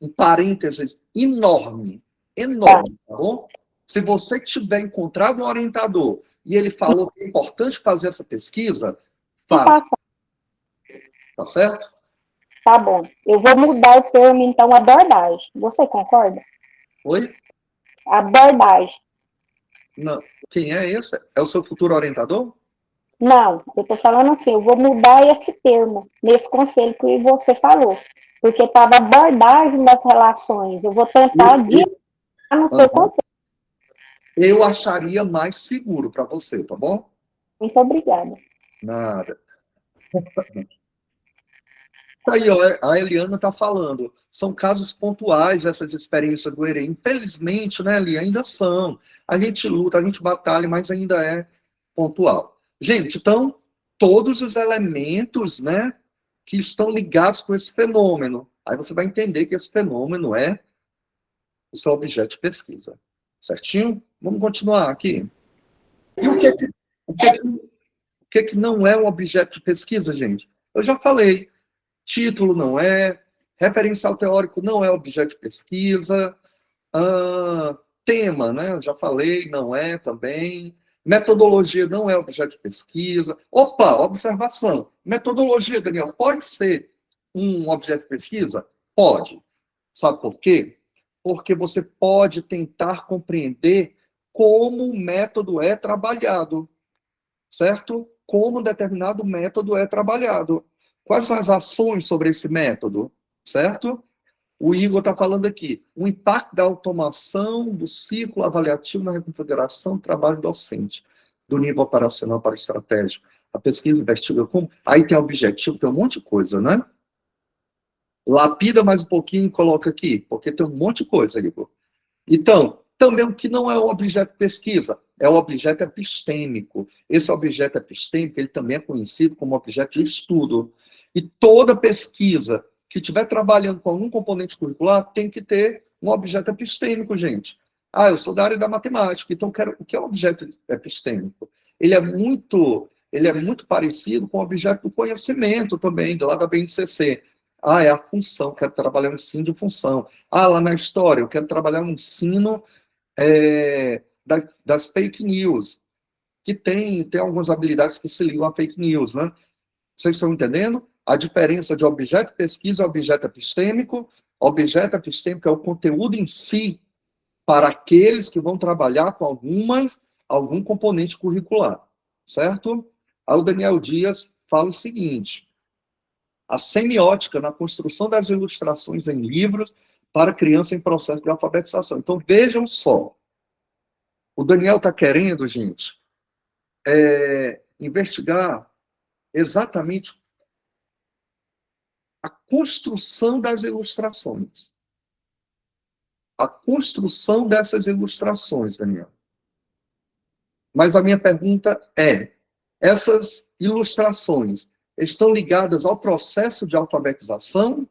[SPEAKER 1] um parênteses enorme, enorme, tá bom? Se você tiver encontrado um orientador e ele falou que é importante fazer essa pesquisa, faça. Tá certo?
[SPEAKER 7] Tá bom. Eu vou mudar o termo, então, abordagem. Você concorda?
[SPEAKER 1] Oi?
[SPEAKER 7] Abordagem.
[SPEAKER 1] Não. Quem é esse? É o seu futuro orientador?
[SPEAKER 7] Não, eu estou falando assim, eu vou mudar esse termo nesse conselho que você falou. Porque estava abordagem das relações. Eu vou tentar dizer no seu conselho.
[SPEAKER 1] Eu acharia mais seguro para você, tá bom?
[SPEAKER 7] Muito obrigada.
[SPEAKER 1] Nada. Aí, ó, a Eliana está falando. São casos pontuais essas experiências do ERE. Infelizmente, né, Eli, ainda são. A gente luta, a gente batalha, mas ainda é pontual. Gente, então, todos os elementos, né, que estão ligados com esse fenômeno. Aí você vai entender que esse fenômeno é o seu objeto de pesquisa. Certinho? Vamos continuar aqui. E o que não é um objeto de pesquisa, gente? Eu já falei. Título não é, referencial teórico não é objeto de pesquisa, tema, né? Eu já falei, não é também. Metodologia não é objeto de pesquisa. Opa, observação. Metodologia, Daniel, pode ser um objeto de pesquisa? Pode. Sabe por quê? Porque você pode tentar compreender como o método é trabalhado, certo? Como um determinado método é trabalhado. Quais são as ações sobre esse método, certo? O Igor está falando aqui, o impacto da automação do ciclo avaliativo na reconfiguração do trabalho docente, do nível operacional para o estratégico. A pesquisa investiga como... Aí tem objetivo, tem um monte de coisa, né? Lapida mais um pouquinho e coloca aqui, porque tem um monte de coisa, Igor. Então, também o que não é o objeto de pesquisa, é o objeto epistêmico. Esse objeto epistêmico, ele também é conhecido como objeto de estudo. E toda pesquisa que estiver trabalhando com algum componente curricular tem que ter um objeto epistêmico, gente. Ah, eu sou da área da matemática, então o que é um objeto epistêmico? Ele é muito parecido com o objeto do conhecimento também, lá da BNCC. Ah, é a função, quero trabalhar no ensino de função. Ah, lá na história, eu quero trabalhar no ensino das fake news, que tem algumas habilidades que se ligam a fake news, né? Vocês estão entendendo? A diferença de objeto de pesquisa e objeto epistêmico. Objeto epistêmico é o conteúdo em si para aqueles que vão trabalhar com algum componente curricular, certo? Aí o Daniel Dias fala o seguinte, a semiótica na construção das ilustrações em livros para criança em processo de alfabetização. Então, vejam só, o Daniel está querendo, gente, investigar exatamente a construção das ilustrações. A construção dessas ilustrações, Daniel. Mas a minha pergunta é, essas ilustrações estão ligadas ao processo de alfabetização?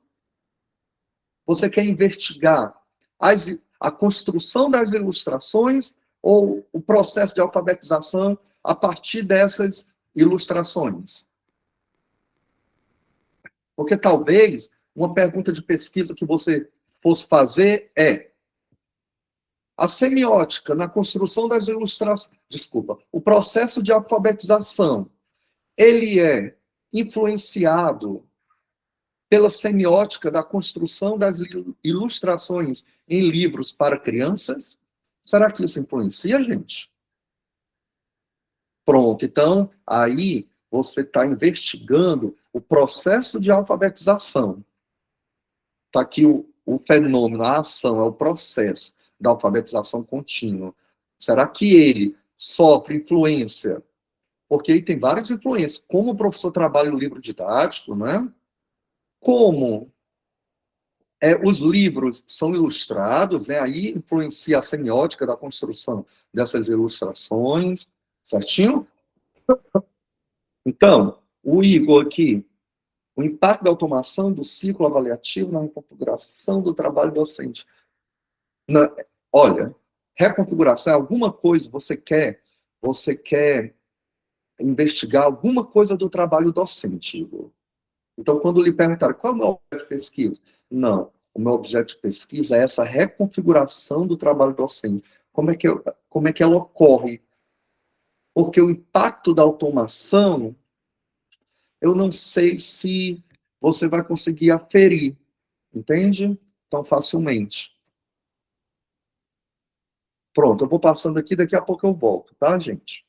[SPEAKER 1] Você quer investigar a construção das ilustrações ou o processo de alfabetização a partir dessas ilustrações? Porque talvez uma pergunta de pesquisa que você fosse fazer é a semiótica na construção das ilustrações, o processo de alfabetização, ele é influenciado pela semiótica da construção das ilustrações em livros para crianças? Será que isso influencia, gente? Pronto, então, aí você está investigando o processo de alfabetização. Está aqui o fenômeno, a ação, é o processo da alfabetização contínua. Será que ele sofre influência? Porque aí tem várias influências. Como o professor trabalha o livro didático, né? Como Os livros são ilustrados, né? Aí influencia a semiótica da construção dessas ilustrações, certinho? Então, o Igor aqui, o impacto da automação do ciclo avaliativo na reconfiguração do trabalho docente. Olha, reconfiguração é alguma coisa, você quer investigar alguma coisa do trabalho docente, Igor. Então, quando lhe perguntaram qual é o meu objeto de pesquisa? Não, o meu objeto de pesquisa é essa reconfiguração do trabalho docente. Como é que ela ocorre? Porque o impacto da automação, eu não sei se você vai conseguir aferir, entende? Tão facilmente. Pronto, eu vou passando aqui, daqui a pouco eu volto, tá, gente?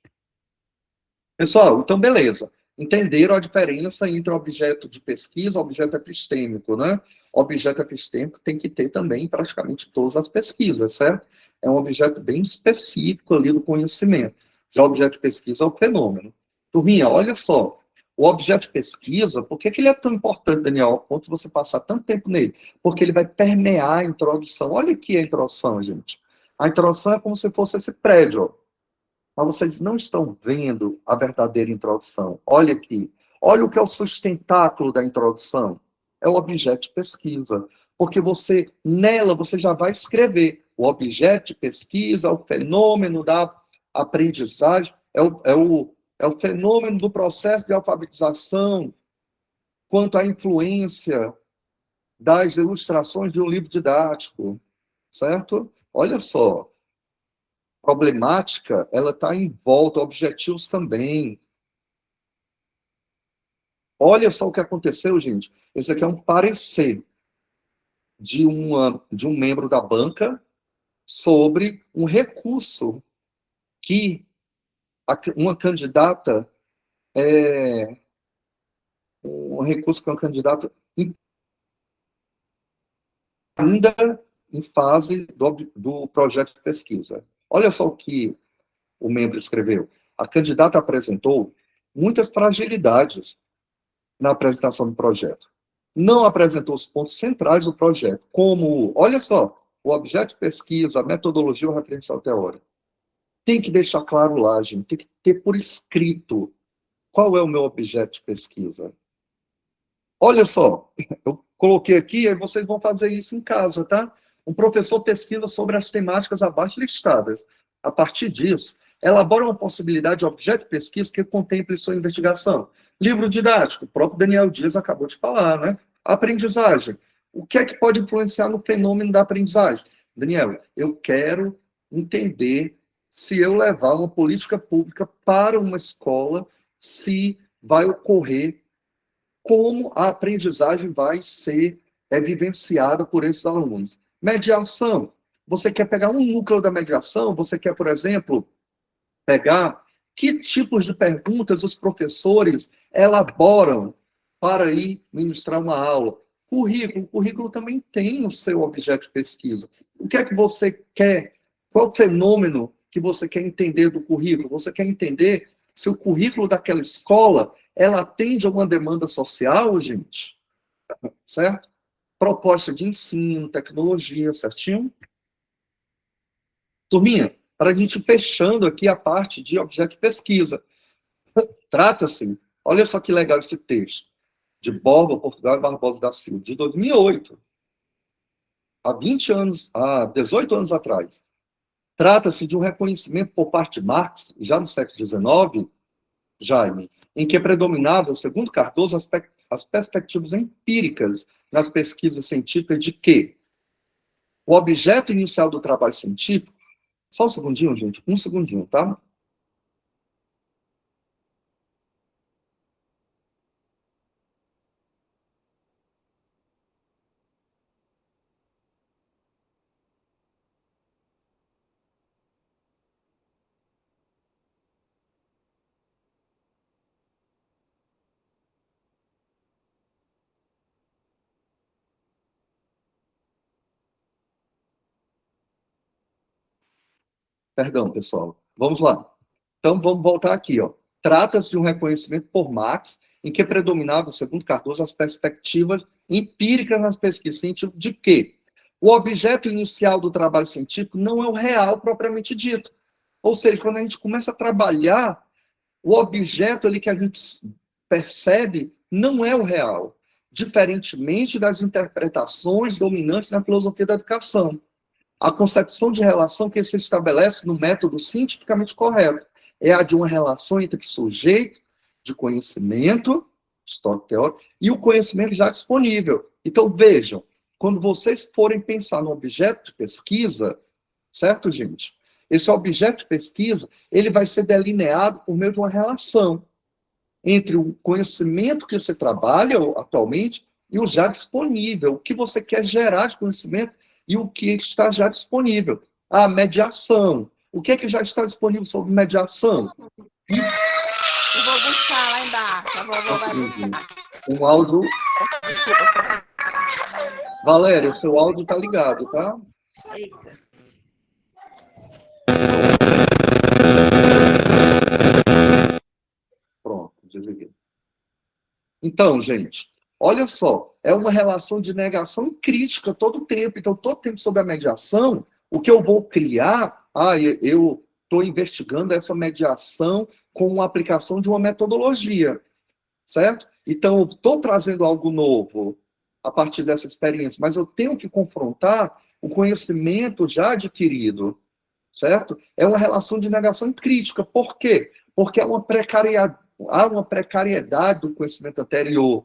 [SPEAKER 1] Pessoal, então beleza. Entenderam a diferença entre objeto de pesquisa e objeto epistêmico, né? Objeto epistêmico tem que ter também em praticamente todas as pesquisas, certo? É um objeto bem específico ali do conhecimento. Já o objeto de pesquisa é o fenômeno. Turminha, olha só. O objeto de pesquisa, por que ele é tão importante, Daniel, ao ponto de você passar tanto tempo nele? Porque ele vai permear a introdução. Olha aqui a introdução, gente. A introdução é como se fosse esse prédio, ó. Mas vocês não estão vendo a verdadeira introdução. Olha aqui. Olha o que é o sustentáculo da introdução. É o objeto de pesquisa. Porque nela, você já vai escrever o objeto de pesquisa, o fenômeno da aprendizagem, é o fenômeno do processo de alfabetização, quanto à influência das ilustrações de um livro didático. Certo? Olha só. Problemática, ela está em volta, objetivos também. Olha só o que aconteceu, gente. Esse aqui é um parecer de um membro da banca sobre um recurso que uma candidata um recurso que uma candidata ainda em fase do projeto de pesquisa. Olha só o que o membro escreveu. A candidata apresentou muitas fragilidades na apresentação do projeto. Não apresentou os pontos centrais do projeto, como, olha só, o objeto de pesquisa, a metodologia ou a referencial teórica. Tem que deixar claro lá, gente, tem que ter por escrito qual é o meu objeto de pesquisa. Olha só, eu coloquei aqui, aí vocês vão fazer isso em casa, tá? Um professor pesquisa sobre as temáticas abaixo listadas. A partir disso, elabora uma possibilidade de objeto de pesquisa que contemple sua investigação. Livro didático, o próprio Daniel Dias acabou de falar, né? Aprendizagem. O que é que pode influenciar no fenômeno da aprendizagem? Daniel, eu quero entender se eu levar uma política pública para uma escola, se vai ocorrer, como a aprendizagem vai ser vivenciada por esses alunos. Mediação. Você quer pegar um núcleo da mediação? Você quer, por exemplo, pegar que tipos de perguntas os professores elaboram para ir ministrar uma aula? Currículo. O currículo também tem o seu objeto de pesquisa. O que é que você quer? Qual o fenômeno que você quer entender do currículo? Você quer entender se o currículo daquela escola ela atende a uma demanda social, gente? Certo? Proposta de ensino, tecnologia, certinho? Turminha, para a gente fechando aqui a parte de objeto de pesquisa. Trata-se, olha só que legal esse texto, de Borba, Portugal e Barbosa da Silva, de 2008, há 18 anos atrás. Trata-se de um reconhecimento por parte de Marx, já no século XIX, Jaime, em que predominava, segundo Cardoso, as perspectivas empíricas nas pesquisas científicas de que o objeto inicial do trabalho científico. Só um segundinho, gente, um segundinho, tá? Perdão, pessoal. Vamos lá. Então, vamos voltar aqui, ó. Trata-se de um reconhecimento por Marx, em que predominava, segundo Cardoso, as perspectivas empíricas nas pesquisas científicas de que o objeto inicial do trabalho científico não é o real propriamente dito. Ou seja, quando a gente começa a trabalhar, o objeto ali que a gente percebe não é o real, diferentemente das interpretações dominantes na filosofia da educação. A concepção de relação que se estabelece no método cientificamente correto é a de uma relação entre o sujeito de conhecimento, histórico teórico, e o conhecimento já disponível. Então, vejam, quando vocês forem pensar no objeto de pesquisa, certo, gente? Esse objeto de pesquisa, ele vai ser delineado por meio de uma relação entre o conhecimento que você trabalha atualmente e o já disponível, o que você quer gerar de conhecimento e o que está já disponível. A mediação. O que é que já está disponível sobre mediação?
[SPEAKER 8] Eu vou buscar lá embaixo. A vovó vai buscar.
[SPEAKER 1] Um áudio. Valéria, seu áudio está ligado, tá?
[SPEAKER 8] Eita.
[SPEAKER 1] Pronto, desliguei. Então, gente, olha só, é uma relação de negação e crítica todo o tempo. Então, todo tempo sobre a mediação, o que eu vou criar, eu estou investigando essa mediação com a aplicação de uma metodologia, certo? Então, eu estou trazendo algo novo a partir dessa experiência, mas eu tenho que confrontar o conhecimento já adquirido, certo? É uma relação de negação e crítica. Por quê? Porque há uma precariedade do conhecimento anterior,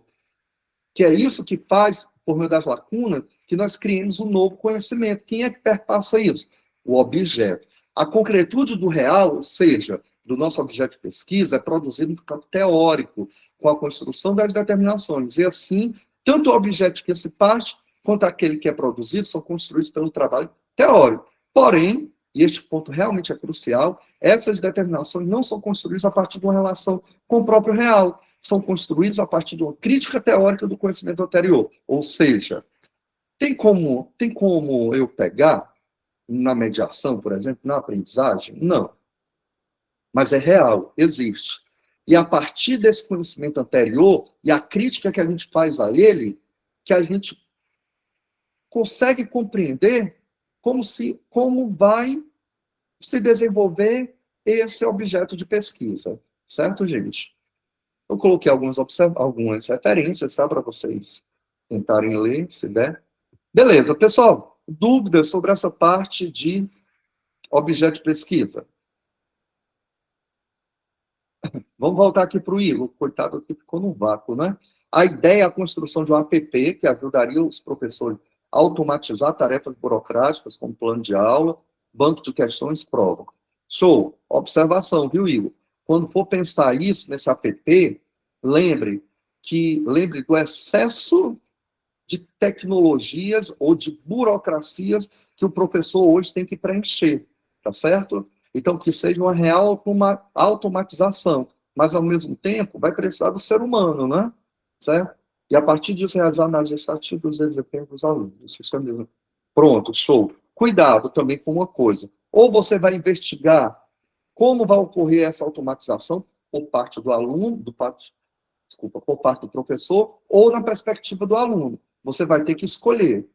[SPEAKER 1] que é isso que faz, por meio das lacunas, que nós criemos um novo conhecimento. Quem é que perpassa isso? O objeto. A concretude do real, ou seja, do nosso objeto de pesquisa, é produzido no campo teórico, com a construção das determinações. E assim, tanto o objeto que se parte, quanto aquele que é produzido, são construídos pelo trabalho teórico. Porém, e este ponto realmente é crucial, essas determinações não são construídas a partir de uma relação com o próprio real, são construídas a partir de uma crítica teórica do conhecimento anterior. Ou seja, tem como eu pegar na mediação, por exemplo, na aprendizagem? Não. Mas é real, existe. E a partir desse conhecimento anterior e a crítica que a gente faz a ele, que a gente consegue compreender como vai se desenvolver esse objeto de pesquisa. Certo, gente? Eu coloquei algumas referências, tá, para vocês tentarem ler, se der. Beleza, pessoal. Dúvidas sobre essa parte de objeto de pesquisa? Vamos voltar aqui para o Igor. Coitado, aqui ficou no vácuo, né? A ideia é a construção de um app que ajudaria os professores a automatizar tarefas burocráticas, como plano de aula, banco de questões, prova. Show. Observação, viu, Igor? Quando for pensar isso nesse app, lembre do excesso de tecnologias ou de burocracias que o professor hoje tem que preencher, tá certo? Então, que seja uma real automatização, mas, ao mesmo tempo, vai precisar do ser humano, né? Certo? E, a partir disso, realizar análise estatística dos desempenhos dos alunos. Pronto, show. Cuidado também com uma coisa. Ou você vai investigar como vai ocorrer essa automatização por parte do aluno, por parte do professor, ou na perspectiva do aluno. Você vai ter que escolher,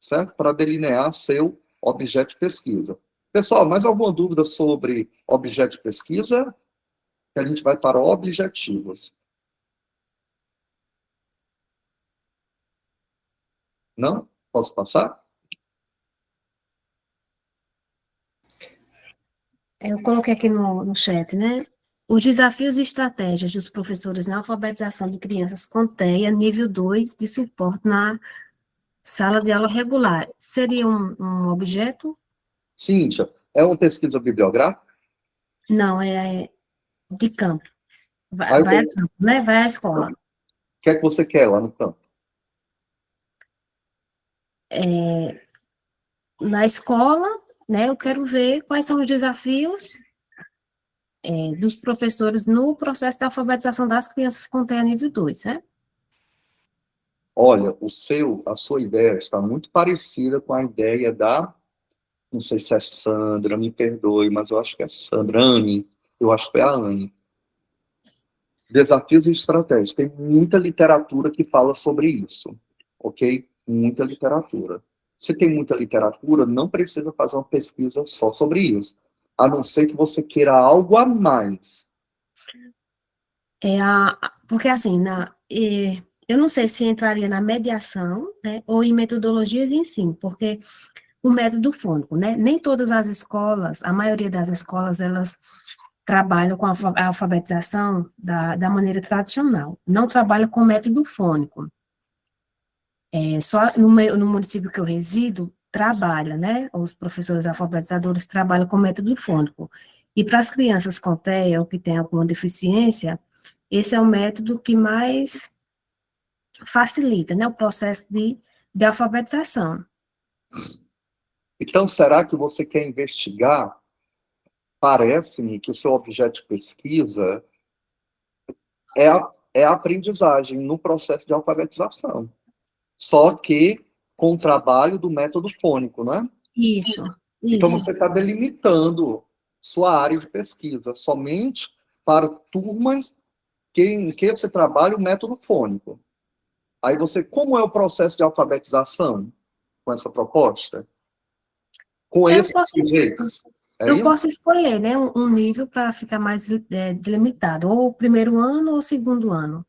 [SPEAKER 1] certo? Para delinear seu objeto de pesquisa. Pessoal, mais alguma dúvida sobre objeto de pesquisa? Que a gente vai para objetivos. Não? Posso passar?
[SPEAKER 9] Eu coloquei aqui no chat, né? Os desafios e estratégias dos professores na alfabetização de crianças com TEA nível 2 de suporte na sala de aula regular. Seria um objeto?
[SPEAKER 1] Cíntia, é uma pesquisa bibliográfica?
[SPEAKER 9] Não, é de campo. Vai a campo, né? Vai à escola.
[SPEAKER 1] O que é que você quer lá no campo?
[SPEAKER 9] Na escola, né? Eu quero ver quais são os desafios dos professores no processo de alfabetização das crianças com TEA nível 2, né?
[SPEAKER 1] Olha, a sua ideia está muito parecida com a ideia não sei se é Sandra, me perdoe, mas eu acho que é Sandra, Anne, eu acho que é a Anne. Desafios e estratégias. Tem muita literatura que fala sobre isso, ok? Muita literatura. Se tem muita literatura, não precisa fazer uma pesquisa só sobre isso, a não ser que você queira algo a mais.
[SPEAKER 9] Porque assim, eu não sei se entraria na mediação, né, ou em metodologias de ensino, porque o método fônico, né, nem todas as escolas, a maioria das escolas, elas trabalham com a alfabetização da maneira tradicional, não trabalham com método fônico. Só no município que eu resido, trabalha, né, os professores alfabetizadores trabalham com método fônico. E para as crianças com TEA ou que têm alguma deficiência, esse é o método que mais facilita, né, o processo de alfabetização.
[SPEAKER 1] Então, será que você quer investigar? Parece-me que o seu objeto de pesquisa é a aprendizagem no processo de alfabetização. Só que com o trabalho do método fônico, né?
[SPEAKER 9] Isso.
[SPEAKER 1] Então, você está delimitando sua área de pesquisa somente para turmas em que você trabalha o método fônico. Aí como é o processo de alfabetização com essa proposta? Com esses sujeitos?
[SPEAKER 9] Eu posso escolher, né, um nível para ficar mais delimitado, ou o primeiro ano ou o segundo ano.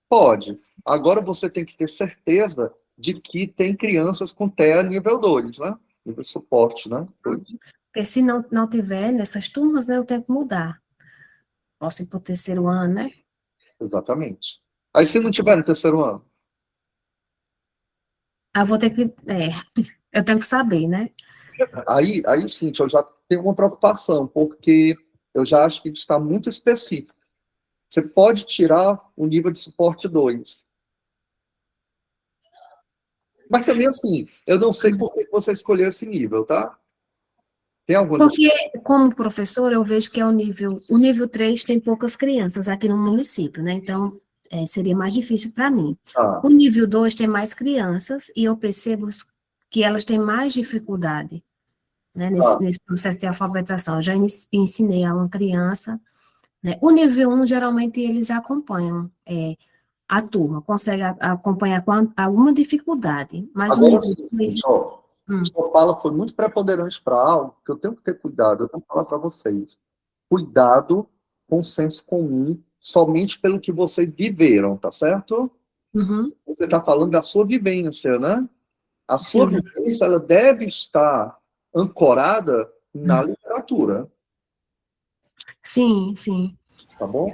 [SPEAKER 1] Pode. Agora você tem que ter certeza de que tem crianças com TEA nível 2, né? Nível suporte, né?
[SPEAKER 9] Porque se não tiver nessas turmas, né, eu tenho que mudar. Posso ir para o terceiro ano, né?
[SPEAKER 1] Exatamente. Aí se não tiver no terceiro ano?
[SPEAKER 9] Eu vou ter que... eu tenho que saber, né?
[SPEAKER 1] Aí sim, eu já tenho uma preocupação, porque eu já acho que está muito específico. Você pode tirar o nível de suporte 2. Mas também, assim, eu não sei por que você escolheu esse nível, tá? Tem algum
[SPEAKER 9] Porque, como professor, eu vejo que é o nível 3 tem poucas crianças aqui no município, né? Então, seria mais difícil para mim. O nível 2 tem mais crianças e eu percebo que elas têm mais dificuldade, né, nesse processo de alfabetização. Eu já ensinei a uma criança, né? O nível 1, geralmente, eles acompanham a turma, conseguem acompanhar com alguma dificuldade, mas
[SPEAKER 1] agora,
[SPEAKER 9] o nível 2...
[SPEAKER 1] Sua fala foi muito preponderante para algo que eu tenho que ter cuidado. Eu tenho que falar para vocês. Cuidado com o senso comum somente pelo que vocês viveram, tá certo?
[SPEAKER 9] Uhum.
[SPEAKER 1] Você está falando da sua vivência, né? A sua vivência, ela deve estar ancorada na literatura.
[SPEAKER 9] Sim, sim.
[SPEAKER 1] Tá bom?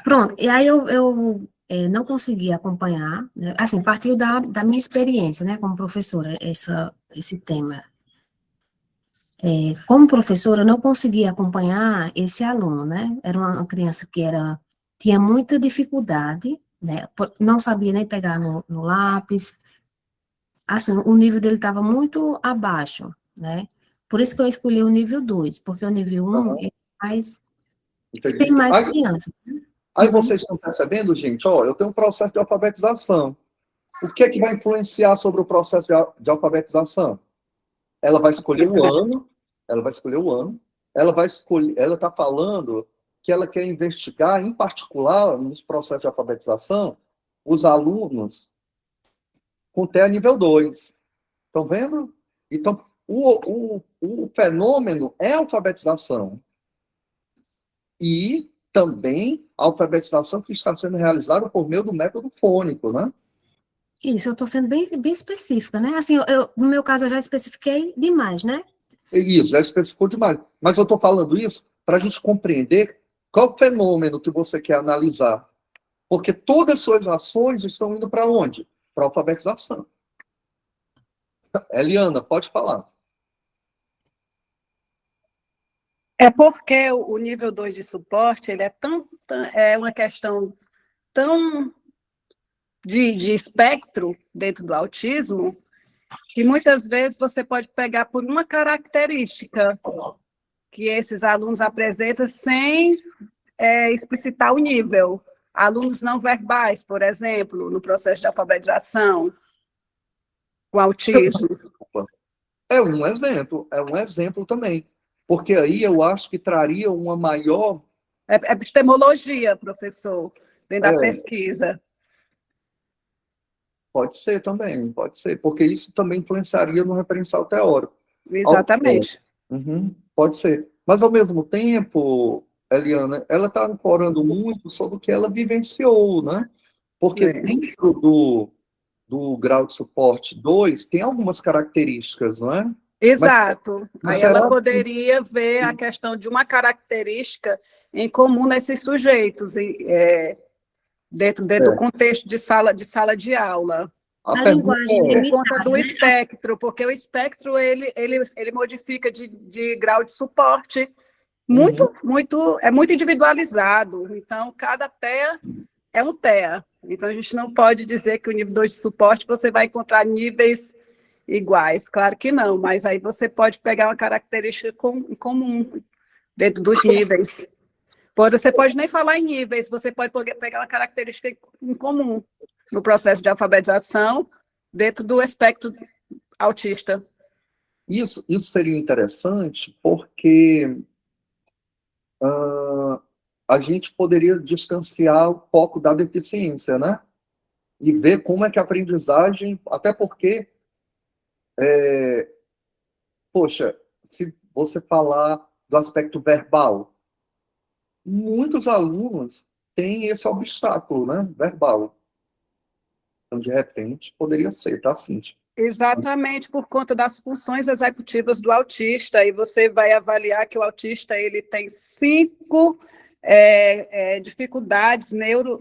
[SPEAKER 9] Pronto, e aí eu não consegui acompanhar, né? Assim, partiu da minha experiência, né, como professora, esse tema. Como professora, eu não conseguia acompanhar esse aluno, né, era uma criança que tinha muita dificuldade, né, não sabia nem pegar no lápis, assim, o nível dele estava muito abaixo, né, por isso que eu escolhi o nível 2, porque o nível 1 tem mais crianças.
[SPEAKER 1] Aí vocês estão percebendo, gente, eu tenho um processo de alfabetização. O que é que vai influenciar sobre o processo de alfabetização? Ela vai escolher o ano, ela está falando que ela quer investigar, em particular, nos processos de alfabetização, os alunos com TEA nível 2. Estão vendo? Então, o fenômeno é a alfabetização. E também a alfabetização que está sendo realizada por meio do método fônico, né?
[SPEAKER 9] Isso, eu estou sendo bem específica, né? Assim, no meu caso, eu já especifiquei demais, né?
[SPEAKER 1] Isso, já especificou demais. Mas eu estou falando isso para a gente compreender qual o fenômeno que você quer analisar. Porque todas as suas ações estão indo para onde? Para a alfabetização. Eliana, pode falar.
[SPEAKER 10] É porque o nível 2 de suporte, ele é uma questão tão de espectro dentro do autismo, que muitas vezes você pode pegar por uma característica que esses alunos apresentam sem explicitar o nível. Alunos não verbais, por exemplo, no processo de alfabetização, com autismo.
[SPEAKER 1] É um exemplo também. Porque aí eu acho que traria uma maior
[SPEAKER 10] É epistemologia, professor, dentro da
[SPEAKER 1] É.
[SPEAKER 10] pesquisa.
[SPEAKER 1] Pode ser também, pode ser, porque isso também influenciaria no referencial teórico.
[SPEAKER 10] Exatamente.
[SPEAKER 1] Uhum, pode ser. Mas, ao mesmo tempo, Eliana, ela está ancorando muito sobre o que ela vivenciou, né? Porque
[SPEAKER 10] É.
[SPEAKER 1] dentro do grau de suporte 2 tem algumas características, não é?
[SPEAKER 10] Exato.
[SPEAKER 1] Mas
[SPEAKER 10] Aí ela
[SPEAKER 1] será que...
[SPEAKER 10] poderia ver a questão de uma característica em comum nesses sujeitos, dentro do contexto de sala de aula.
[SPEAKER 1] A
[SPEAKER 9] A
[SPEAKER 1] pergunta
[SPEAKER 9] linguagem
[SPEAKER 10] Por
[SPEAKER 9] limitada,
[SPEAKER 10] conta do
[SPEAKER 9] né?
[SPEAKER 10] espectro, porque o espectro ele modifica de grau de suporte muito, é muito individualizado. Então, cada TEA é um TEA. Então, a gente não pode dizer que o nível 2 de suporte você vai encontrar níveis iguais. Claro que não, mas aí você pode pegar uma característica comum dentro dos níveis. Você pode nem falar em níveis, você pode pegar uma característica em comum no processo de alfabetização dentro do espectro autista.
[SPEAKER 1] Isso seria interessante porque a gente poderia distanciar o foco da deficiência, né? E ver como é que a aprendizagem, até porque, poxa, se você falar do aspecto verbal, muitos alunos têm esse obstáculo, né? Verbal. Então, de repente, poderia ser, tá, Cíntia?
[SPEAKER 10] Exatamente por conta das funções executivas do autista, e você vai avaliar que o autista ele tem 5 dificuldades dentro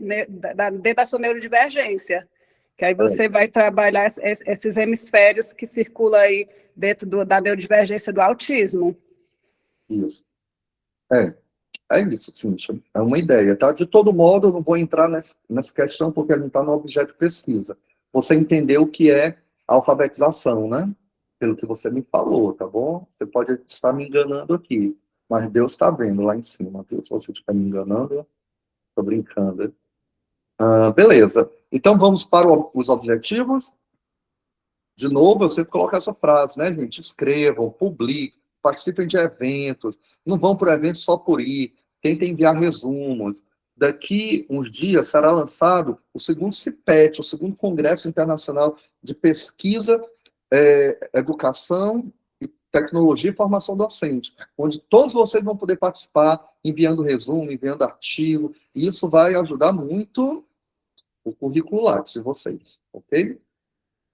[SPEAKER 10] da sua neurodivergência, que aí você vai trabalhar esses hemisférios que circulam aí dentro da neurodivergência do autismo.
[SPEAKER 1] Isso. É isso, Cíntia. É uma ideia, tá? De todo modo, eu não vou entrar nessa questão porque não está no objeto de pesquisa. Você entendeu o que é alfabetização, né? Pelo que você me falou, tá bom? Você pode estar me enganando aqui, mas Deus está vendo lá em cima, viu? Se você estiver me enganando, estou brincando. Beleza. Então, vamos para os objetivos. De novo, eu sempre coloco essa frase, né, gente? Escrevam, publiquem, participem de eventos, não vão para o evento só por ir, tentem enviar resumos. Daqui uns dias será lançado o segundo CIPET, o segundo Congresso Internacional de Pesquisa, Educação, Tecnologia e Formação Docente, onde todos vocês vão poder participar, enviando resumo, enviando artigo, e isso vai ajudar muito o currículo Lattes de vocês, ok?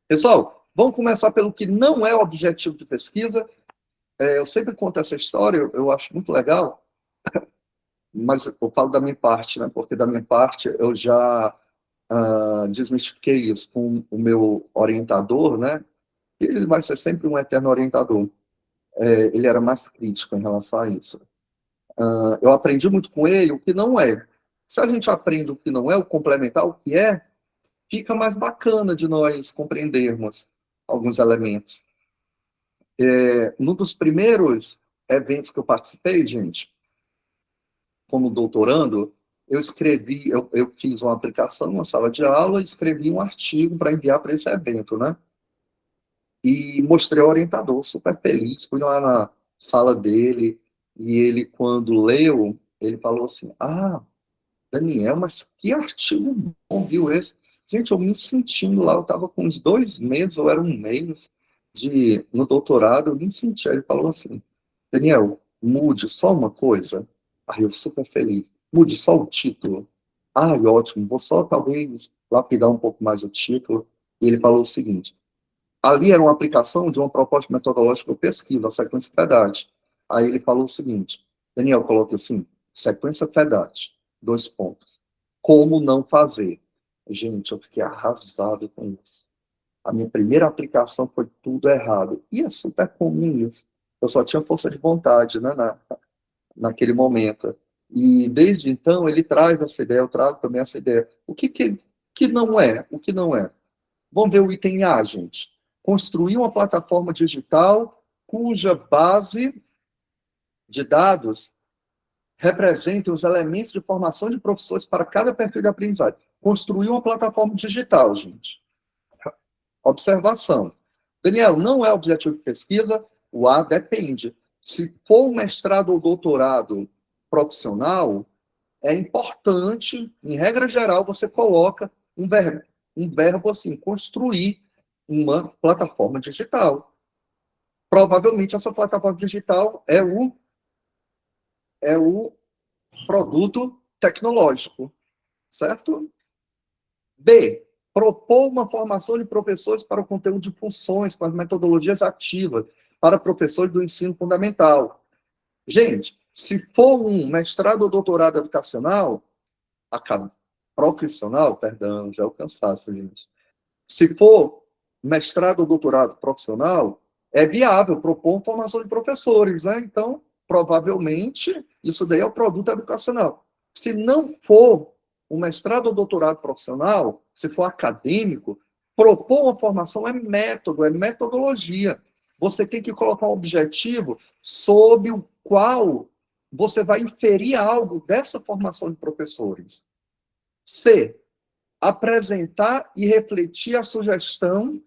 [SPEAKER 1] Pessoal, vamos começar pelo que não é objetivo de pesquisa. Eu sempre conto essa história, eu acho muito legal, mas eu falo da minha parte, né? Porque da minha parte eu já desmistifiquei isso com o meu orientador, né? Ele vai ser sempre um eterno orientador. Ele era mais crítico em relação a isso. Eu aprendi muito com ele o que não é. Se a gente aprende o que não é, o complementar o que é, fica mais bacana de nós compreendermos alguns elementos. Num dos primeiros eventos que eu participei, gente, como doutorando, eu fiz uma aplicação numa sala de aula e escrevi um artigo para enviar para esse evento, né? E mostrei ao orientador, super feliz, fui lá na sala dele, e ele, quando leu, ele falou assim, Daniel, mas que artigo bom, viu esse? Gente, eu me sentindo lá, eu estava com uns 2 meses, ou era um mês, no doutorado, eu me senti. Ele falou assim, Daniel, mude só uma coisa. Aí eu super feliz. Mude só o título. Ótimo, vou só talvez lapidar um pouco mais o título. E ele falou o seguinte, ali era uma aplicação de uma proposta metodológica de pesquisa, a sequência FEDAT. Aí ele falou o seguinte, Daniel, coloque assim, sequência FEDAT, 2 pontos. Como não fazer? Gente, eu fiquei arrasado com isso. A minha primeira aplicação foi tudo errado. E é super comum isso. Eu só tinha força de vontade, né, naquele momento. E desde então ele traz essa ideia, eu trago também essa ideia. O que não é? O que não é? Vamos ver o item A, gente. Construir uma plataforma digital cuja base de dados represente os elementos de formação de professores para cada perfil de aprendizagem. Construir uma plataforma digital, gente. Observação. Daniel, não é objetivo de pesquisa? O A depende. Se for um mestrado ou doutorado profissional, é importante, em regra geral, você coloca um verbo assim, construir uma plataforma digital. Provavelmente essa plataforma digital é o produto tecnológico, certo? B, propor uma formação de professores para o conteúdo de funções com as metodologias ativas para professores do ensino fundamental. Gente, se for um mestrado ou doutorado educacional, profissional, perdão, já é o cansaço, gente. Se for mestrado ou doutorado profissional, é viável propor uma formação de professores, né? Então, provavelmente, isso daí é o produto educacional. Se não for um mestrado ou doutorado profissional, se for acadêmico, propor uma formação é método, é metodologia. Você tem que colocar um objetivo sob o qual você vai inferir algo dessa formação de professores. C, apresentar e refletir a sugestão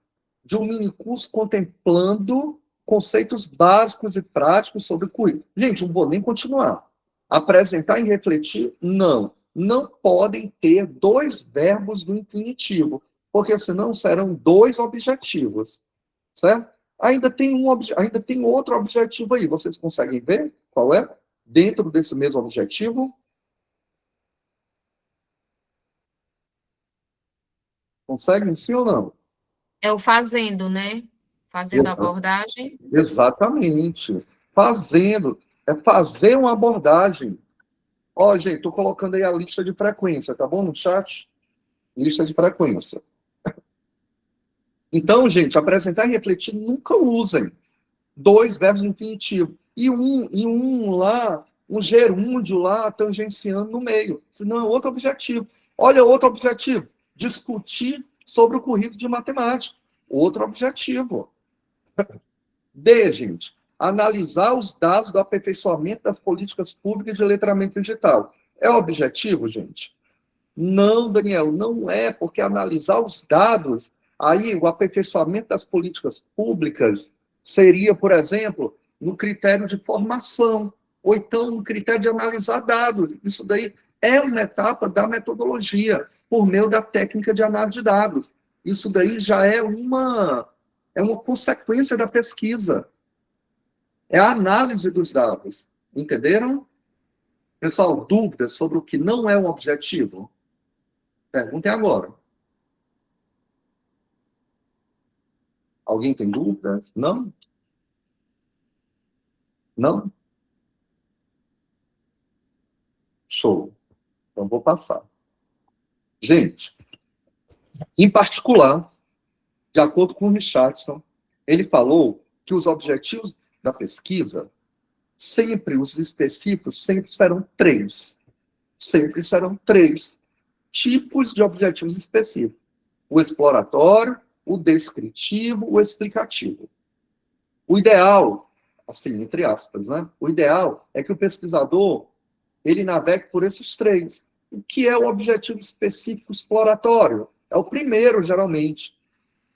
[SPEAKER 1] de um minicurso contemplando conceitos básicos e práticos sobre currículo. Gente, não vou nem continuar. Apresentar e refletir, não. Não podem ter dois verbos do infinitivo, porque senão serão dois objetivos, certo? Ainda tem outro objetivo aí. Vocês conseguem ver qual é? Dentro desse mesmo objetivo? Conseguem, sim ou não?
[SPEAKER 3] É o fazendo, né? Fazendo a abordagem.
[SPEAKER 1] Exatamente. Fazendo. É fazer uma abordagem. Ó, gente, estou colocando aí a lista de frequência, tá bom? No chat. Lista de frequência. Então, gente, apresentar e refletir nunca usem dois verbos infinitivos. E um lá, um gerúndio lá, tangenciando no meio. Senão é outro objetivo. Olha outro objetivo. Discutir sobre o currículo de matemática. Outro objetivo. D, gente. Analisar os dados do aperfeiçoamento das políticas públicas de letramento digital. É o objetivo, gente? Não, Daniel, não é, porque analisar os dados, aí o aperfeiçoamento das políticas públicas seria, por exemplo, no critério de formação, ou então no critério de analisar dados. Isso daí é uma etapa da metodologia, por meio da técnica de análise de dados. Isso daí já é uma consequência da pesquisa. É a análise dos dados. Entenderam? Pessoal, dúvidas sobre o que não é um objetivo? Perguntem agora. Alguém tem dúvidas? Não? Não? Show. Então, vou passar. Gente, em particular, de acordo com o Richardson, ele falou que os objetivos da pesquisa, sempre, os específicos, sempre serão três. Sempre serão três tipos de objetivos específicos. O exploratório, o descritivo, o explicativo. O ideal, assim, entre aspas, né? O ideal é que o pesquisador, ele navegue por esses três. O que é o objetivo específico exploratório? É o primeiro, geralmente.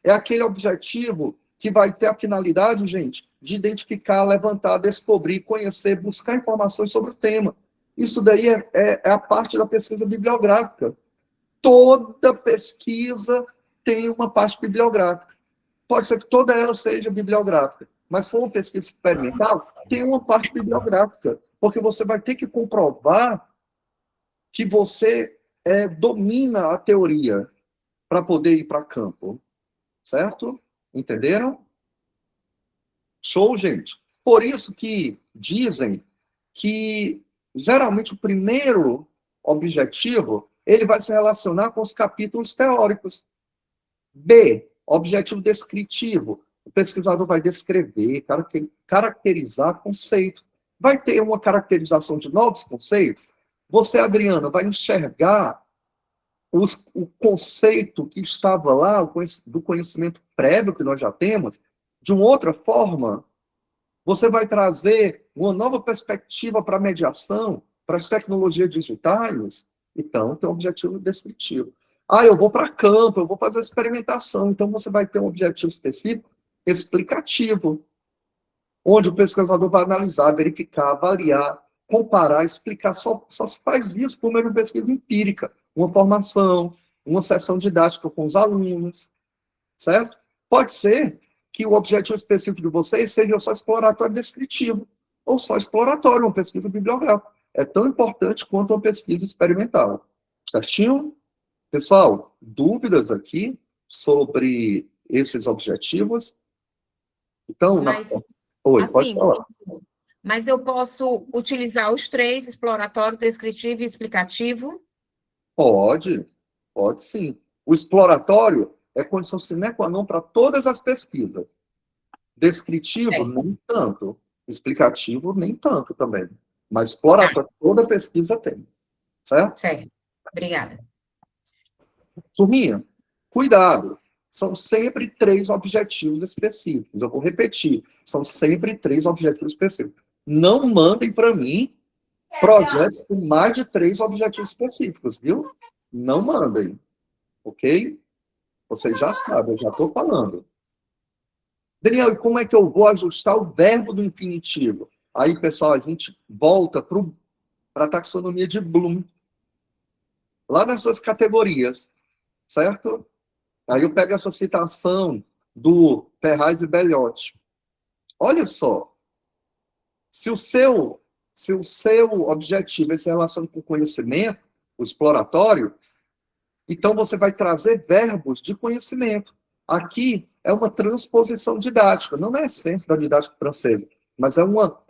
[SPEAKER 1] É aquele objetivo que vai ter a finalidade, gente, de identificar, levantar, descobrir, conhecer, buscar informações sobre o tema. Isso daí é a parte da pesquisa bibliográfica. Toda pesquisa tem uma parte bibliográfica. Pode ser que toda ela seja bibliográfica, mas se for uma pesquisa experimental, tem uma parte bibliográfica, porque você vai ter que comprovar que você domina a teoria para poder ir para campo. Certo? Entenderam? Show, gente. Por isso que dizem que, geralmente, o primeiro objetivo, ele vai se relacionar com os capítulos teóricos. B, objetivo descritivo. O pesquisador vai descrever, caracterizar conceitos. Vai ter uma caracterização de novos conceitos. Você, Adriana, vai enxergar o conceito que estava lá, do conhecimento prévio que nós já temos, de uma outra forma. Você vai trazer uma nova perspectiva para a mediação, para as tecnologias digitais. Então, tem um objetivo descritivo. Eu vou para campo, eu vou fazer experimentação. Então, você vai ter um objetivo específico explicativo, onde o pesquisador vai analisar, verificar, avaliar comparar, explicar, só se faz isso por meio de pesquisa empírica, uma formação, uma sessão didática com os alunos, certo? Pode ser que o objetivo específico de vocês seja só exploratório descritivo, ou só exploratório, uma pesquisa bibliográfica. É tão importante quanto uma pesquisa experimental. Certinho? Pessoal, dúvidas aqui sobre esses objetivos? Então,
[SPEAKER 3] Mas,
[SPEAKER 1] Oi, pode
[SPEAKER 3] assim,
[SPEAKER 1] falar.
[SPEAKER 3] mas eu posso utilizar os três, exploratório, descritivo e explicativo?
[SPEAKER 1] Pode sim. O exploratório é condição sine qua non para todas as pesquisas. Descritivo, nem tanto. Explicativo, nem tanto também. Mas exploratório, toda pesquisa tem. Certo?
[SPEAKER 3] Certo. Obrigada.
[SPEAKER 1] Turminha, cuidado. São sempre 3 objetivos específicos. Eu vou repetir. São sempre 3 objetivos específicos. Não mandem para mim projetos com mais de 3 objetivos específicos, viu? Não mandem. Ok? Vocês já sabem, eu já estou falando. Daniel, e como é que eu vou ajustar o verbo do infinitivo? Aí, pessoal, a gente volta para a taxonomia de Bloom. Lá nas suas categorias, certo? Aí eu pego essa citação do Ferraz e Bellotti. Olha só, se o seu objetivo se relaciona com o conhecimento, o exploratório, então você vai trazer verbos de conhecimento. Aqui é uma transposição didática, não é a essência da didática francesa, mas é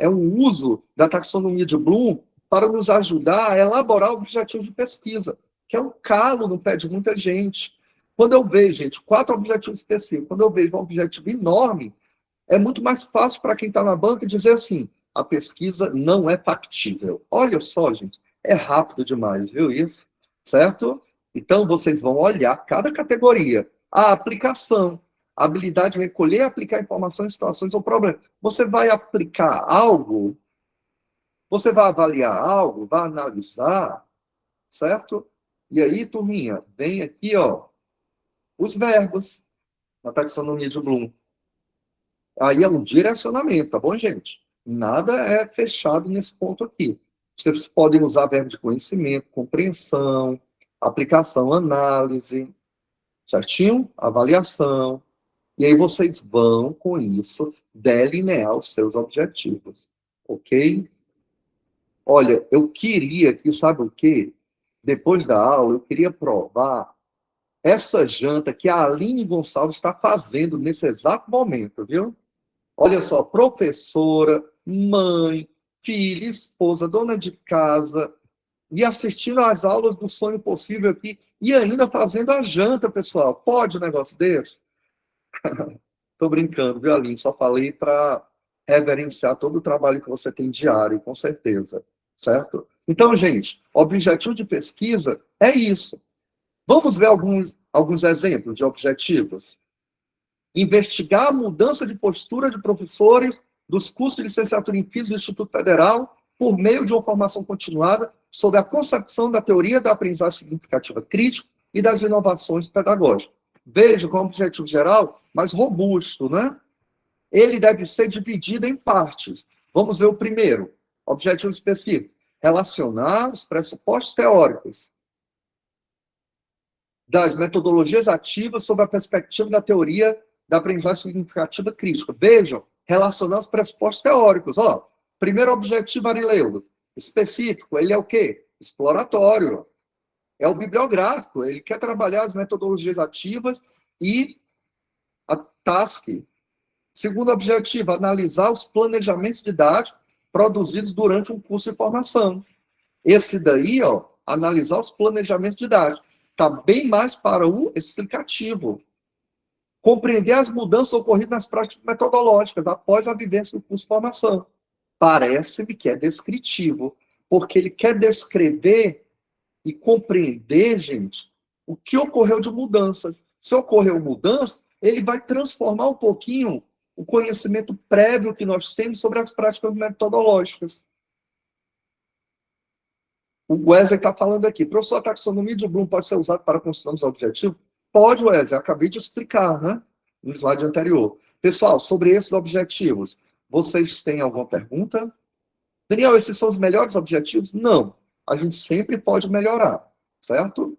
[SPEAKER 1] um uso da taxonomia de Bloom para nos ajudar a elaborar objetivos de pesquisa, que é um calo no pé de muita gente. Quando eu vejo, gente, 4 objetivos específicos, quando eu vejo um objetivo enorme, é muito mais fácil para quem está na banca dizer assim, a pesquisa não é factível. Olha só, gente, é rápido demais, viu isso? Certo? Então, vocês vão olhar cada categoria. A aplicação, a habilidade de recolher e aplicar informações, situações ou problemas. Você vai aplicar algo, você vai avaliar algo, vai analisar, certo? E aí, turminha, vem aqui, ó, os verbos na taxonomia de Bloom. Aí é um direcionamento, tá bom, gente? Nada é fechado nesse ponto aqui. Vocês podem usar verbo de conhecimento, compreensão, aplicação, análise, certinho? Avaliação. E aí vocês vão, com isso, delinear os seus objetivos, ok? Olha, eu queria aqui, sabe o quê? Depois da aula, eu queria provar essa janta que a Aline Gonçalves está fazendo nesse exato momento, viu? Olha só, professora, mãe, filha, esposa, dona de casa, e assistindo às aulas do Sonho Possível aqui, e ainda fazendo a janta, pessoal. Pode um negócio desse? Tô brincando, viu, Aline? Só falei para reverenciar todo o trabalho que você tem diário, com certeza. Certo? Então, gente, objetivo de pesquisa é isso. Vamos ver alguns exemplos de objetivos? Investigar a mudança de postura de professores dos cursos de licenciatura em Física do Instituto Federal por meio de uma formação continuada sobre a concepção da teoria da aprendizagem significativa crítica e das inovações pedagógicas. Veja, como objetivo geral, mais robusto, né? Ele deve ser dividido em partes. Vamos ver o primeiro, objetivo específico. Relacionar os pressupostos teóricos das metodologias ativas sob a perspectiva da teoria da aprendizagem significativa crítica. Vejam, relacionar os pressupostos teóricos. Ó, primeiro objetivo, Arileudo, específico, ele é o quê? Exploratório. É o bibliográfico, ele quer trabalhar as metodologias ativas e a TASC. Segundo objetivo, analisar os planejamentos didáticos produzidos durante um curso de formação. Esse daí, ó, analisar os planejamentos didáticos, está bem mais para o explicativo. Compreender as mudanças ocorridas nas práticas metodológicas após a vivência do curso de formação. Parece-me que é descritivo, porque ele quer descrever e compreender, gente, o que ocorreu de mudanças. Se ocorreu mudança, ele vai transformar um pouquinho o conhecimento prévio que nós temos sobre as práticas metodológicas. O Wesley está falando aqui, professor, a taxonomia de Bloom pode ser usada para construir os objetivos? Pode, Wesley, acabei de explicar, né? No slide anterior. Pessoal, sobre esses objetivos, vocês têm alguma pergunta? Daniel, esses são os melhores objetivos? Não. A gente sempre pode melhorar, certo?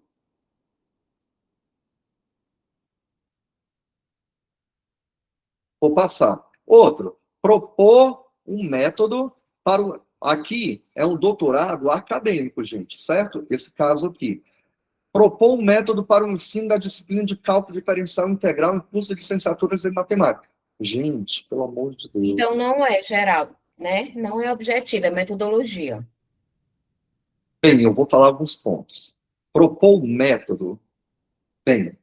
[SPEAKER 1] Vou passar. Outro, propor um método para o... Aqui é um doutorado acadêmico, gente, certo? Esse caso aqui. Propor um método para o ensino da disciplina de cálculo diferencial integral em curso de licenciaturas em matemática. Gente, pelo amor de Deus.
[SPEAKER 3] Então, não é, Geraldo, né? Não é objetivo, é metodologia.
[SPEAKER 1] Bem, eu vou falar alguns pontos. Propor um método. Bem,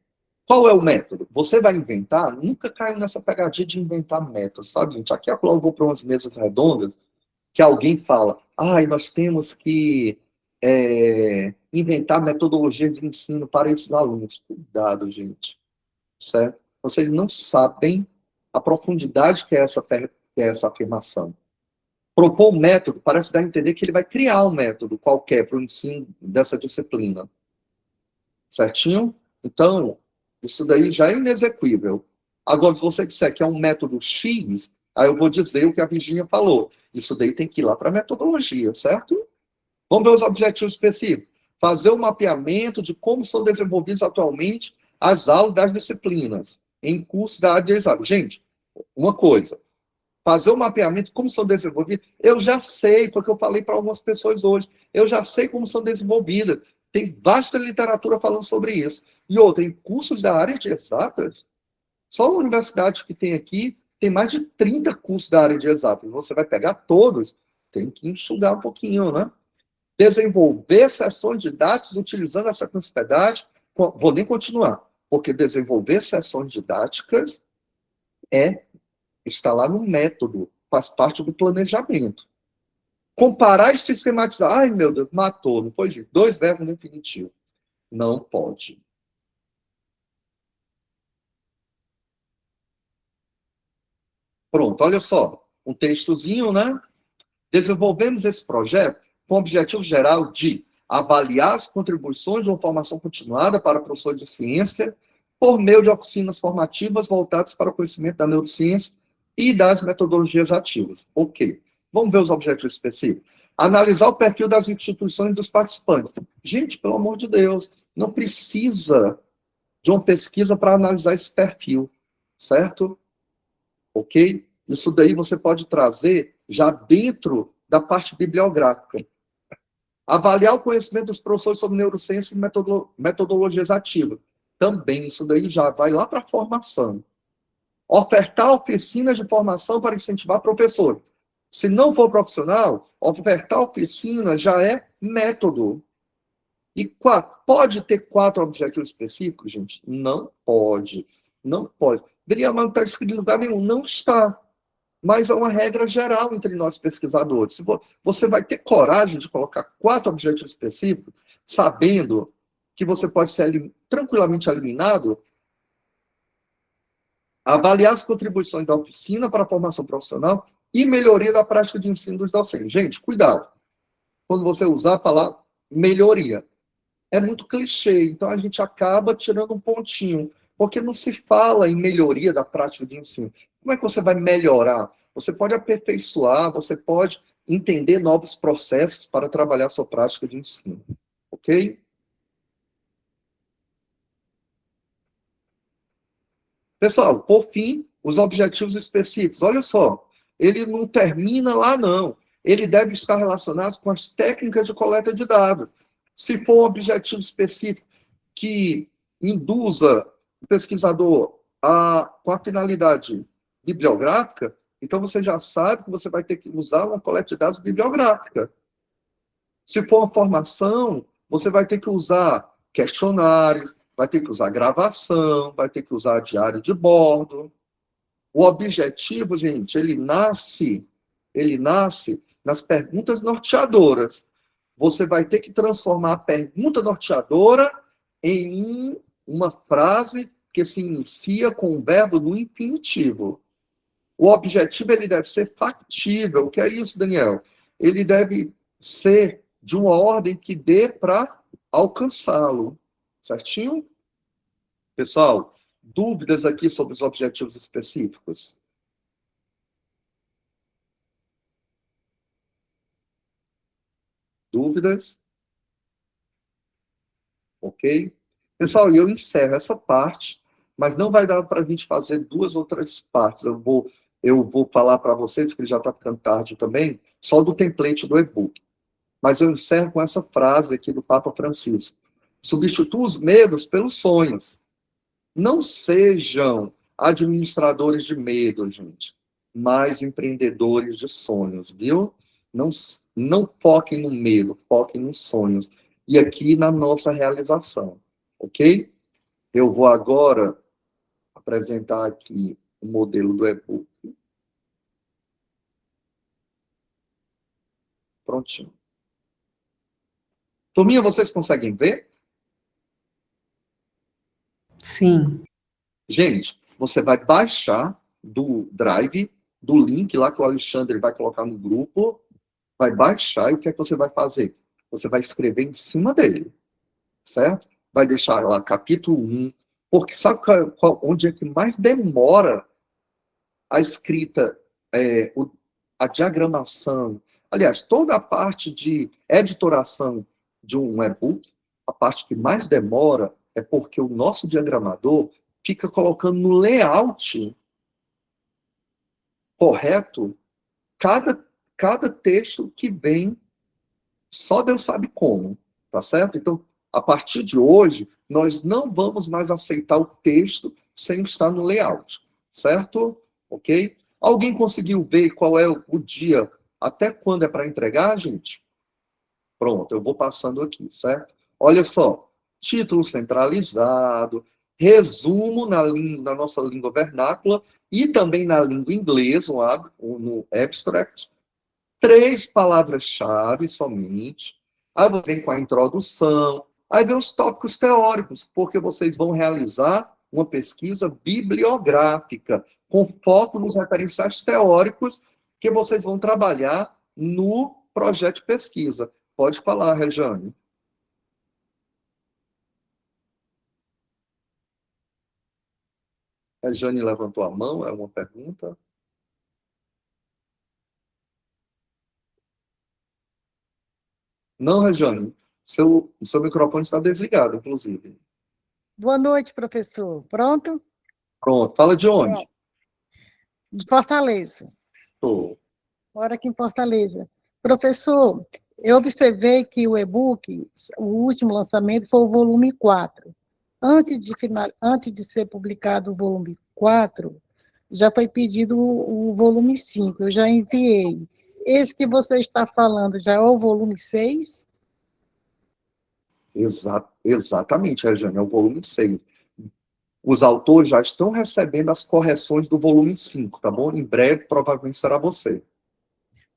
[SPEAKER 1] qual é o método? Você vai inventar, nunca caiu nessa pegadinha de inventar método, sabe, gente? Aqui eu vou para umas mesas redondas, que alguém fala, nós temos que inventar metodologias de ensino para esses alunos. Cuidado, gente. Certo? Vocês não sabem a profundidade que é essa afirmação. Propor um método parece dar a entender que ele vai criar um método qualquer para o ensino dessa disciplina. Certinho? Então, isso daí já é inexequível. Agora, se você disser que é um método X, aí eu vou dizer o que a Virginia falou. Isso daí tem que ir lá para a metodologia, certo? Vamos ver os objetivos específicos. Fazer um mapeamento de como são desenvolvidas atualmente as aulas das disciplinas em cursos da área de exato. Gente, uma coisa. Fazer um mapeamento de como são desenvolvidas, eu já sei, porque eu falei para algumas pessoas hoje, eu já sei como são desenvolvidas. Tem vasta literatura falando sobre isso. E outra, em cursos da área de exatas, só a universidade que tem aqui, tem mais de 30 cursos da área de exatas. Você vai pegar todos, tem que enxugar um pouquinho, né? Desenvolver sessões didáticas utilizando essa sequencialidade, vou nem continuar, porque desenvolver sessões didáticas está lá no método, faz parte do planejamento. Comparar e sistematizar. Ai, meu Deus, matou, não foi, gente? 2 verbos no infinitivo. Não pode. Pronto, olha só. Um textozinho, né? Desenvolvemos esse projeto com o objetivo geral de avaliar as contribuições de uma formação continuada para professores de ciência por meio de oficinas formativas voltadas para o conhecimento da neurociência e das metodologias ativas. Ok. Vamos ver os objetivos específicos. Analisar o perfil das instituições e dos participantes. Gente, pelo amor de Deus, não precisa de uma pesquisa para analisar esse perfil, certo? Ok? Isso daí você pode trazer já dentro da parte bibliográfica. Avaliar o conhecimento dos professores sobre neurociência e metodologias ativas. Também, isso daí já vai lá para a formação. Ofertar oficinas de formação para incentivar professores. Se não for profissional, ofertar oficina já é método. E pode ter 4 objetivos específicos, gente? Não pode. Não pode. Mas não está escrito em lugar nenhum. Não está. Mas é uma regra geral entre nós pesquisadores. Você vai ter coragem de colocar 4 objetivos específicos, sabendo que você pode ser tranquilamente eliminado. Avaliar as contribuições da oficina para a formação profissional e melhoria da prática de ensino dos docentes. Gente, cuidado. Quando você usar a palavra melhoria. É muito clichê, então a gente acaba tirando um pontinho, porque não se fala em melhoria da prática de ensino. Como é que você vai melhorar? Você pode aperfeiçoar, você pode entender novos processos para trabalhar a sua prática de ensino. Ok? Pessoal, por fim, os objetivos específicos. Olha só, ele não termina lá, não. Ele deve estar relacionado com as técnicas de coleta de dados. Se for um objetivo específico que induza o pesquisador com a finalidade bibliográfica, então você já sabe que você vai ter que usar uma coleta de dados bibliográfica. Se for uma formação, você vai ter que usar questionários, vai ter que usar gravação, vai ter que usar diário de bordo. O objetivo, gente, ele nasce nas perguntas norteadoras. Você vai ter que transformar a pergunta norteadora em uma frase que se inicia com o verbo no infinitivo. O objetivo ele deve ser factível. O que é isso, Daniel? Ele deve ser de uma ordem que dê para alcançá-lo. Certinho? Pessoal, dúvidas aqui sobre os objetivos específicos? Dúvidas? Ok? Pessoal, eu encerro essa parte, mas não vai dar para a gente fazer 2 ou 3 partes. Eu vou falar para vocês, que já está ficando tarde também, só do template do e-book. Mas eu encerro com essa frase aqui do Papa Francisco. Substitua os medos pelos sonhos. Não sejam administradores de medo, gente, mas empreendedores de sonhos, viu? Não foquem no medo, foquem nos sonhos. E aqui na nossa realização, ok? Eu vou agora apresentar aqui o modelo do e-book. Prontinho. Turminha, vocês conseguem ver?
[SPEAKER 10] Sim.
[SPEAKER 1] Gente, você vai baixar do Drive, do link lá que o Alexandre vai colocar no grupo, vai baixar e o que é que você vai fazer? Você vai escrever em cima dele, certo? Vai deixar lá capítulo 1, porque sabe onde é que mais demora a escrita, a diagramação, aliás, toda a parte de editoração de um e-book, a parte que mais demora é porque o nosso diagramador fica colocando no layout correto cada texto que vem, só Deus sabe como, tá certo? Então, a partir de hoje, nós não vamos mais aceitar o texto sem estar no layout, certo? Ok? Alguém conseguiu ver qual é o dia, até quando é para entregar, gente? Pronto, eu vou passando aqui, certo? Olha só, título centralizado, resumo na nossa língua vernácula e também na língua inglesa, no abstract, 3 palavras-chave somente, aí vem com a introdução, aí vem os tópicos teóricos, porque vocês vão realizar uma pesquisa bibliográfica, com foco nos referenciais teóricos que vocês vão trabalhar no projeto de pesquisa. Pode falar, Rejane. Rejane levantou a mão, é uma pergunta? Não, Rejane, seu microfone está desligado, inclusive.
[SPEAKER 11] Boa noite, professor. Pronto?
[SPEAKER 1] Pronto, fala de onde?
[SPEAKER 11] De Fortaleza.
[SPEAKER 1] Tô.
[SPEAKER 11] Moro aqui em Fortaleza. Professor, eu observei que o e-book, o último lançamento foi o volume 4. Antes de ser publicado o volume 4, já foi pedido o volume 5. Eu já enviei. Esse que você está falando já é o volume 6?
[SPEAKER 1] Exatamente, Rejane, é o volume 6. Os autores já estão recebendo as correções do volume 5, tá bom? Em breve, provavelmente, será você.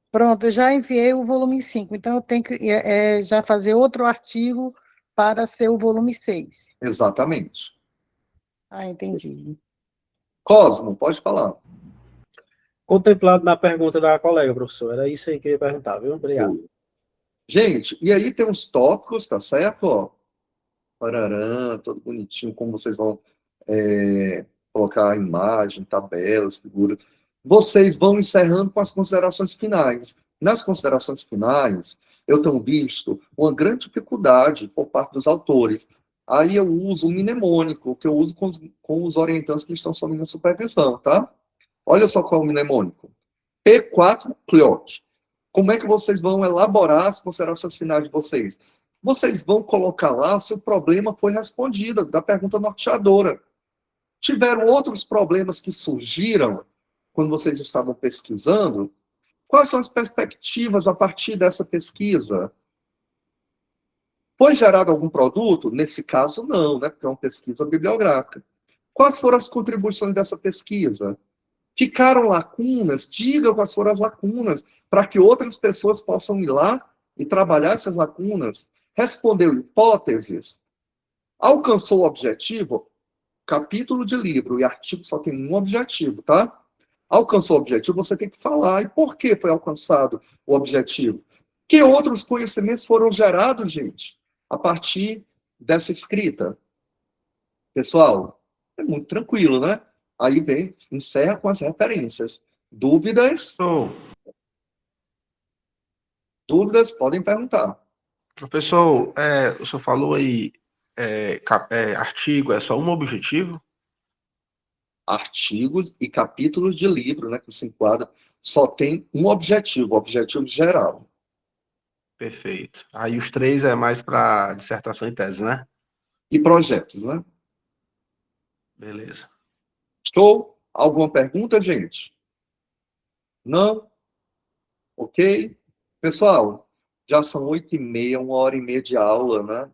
[SPEAKER 11] Pronto, eu já enviei o volume 5, então eu tenho que já fazer outro artigo para ser o volume 6.
[SPEAKER 1] Exatamente.
[SPEAKER 11] Ah, entendi.
[SPEAKER 1] Cosmo, pode falar.
[SPEAKER 6] Contemplado na pergunta da colega, professor. Era isso aí que eu ia perguntar, viu? Obrigado.
[SPEAKER 1] Gente, e aí tem uns tópicos, tá certo? Ó, pararã, todo bonitinho, como vocês vão colocar a imagem, tabelas, figuras. Vocês vão encerrando com as considerações finais. Nas considerações finais, eu tenho visto uma grande dificuldade por parte dos autores. Aí eu uso o mnemônico, que eu uso com os orientantes que estão sob minha supervisão, tá? Olha só qual é o mnemônico. P4 clock. Como é que vocês vão elaborar as considerações finais de vocês? Vocês vão colocar lá se o problema foi respondido, da pergunta norteadora. Tiveram outros problemas que surgiram quando vocês estavam pesquisando? Quais são as perspectivas a partir dessa pesquisa? Foi gerado algum produto? Nesse caso, não, né? Porque é uma pesquisa bibliográfica. Quais foram as contribuições dessa pesquisa? Ficaram lacunas? Diga quais foram as lacunas, para que outras pessoas possam ir lá e trabalhar essas lacunas. Respondeu hipóteses? Alcançou o objetivo? Capítulo de livro e artigo só tem um objetivo, tá? Alcançou o objetivo, você tem que falar. E por que foi alcançado o objetivo? Que outros conhecimentos foram gerados, gente, a partir dessa escrita? Pessoal, é muito tranquilo, né? Aí encerra com as referências. Dúvidas? Dúvidas, podem perguntar.
[SPEAKER 12] Professor, o senhor falou aí, artigo é só um objetivo?
[SPEAKER 1] Artigos e capítulos de livro, né, que se enquadra, só tem um objetivo, o objetivo geral.
[SPEAKER 12] Perfeito. Aí os 3 é mais para dissertação e tese, né?
[SPEAKER 1] E projetos, né?
[SPEAKER 12] Beleza.
[SPEAKER 1] Show? Alguma pergunta, gente? Não? Ok? Pessoal, já são 8h30, 1h30 de aula, né?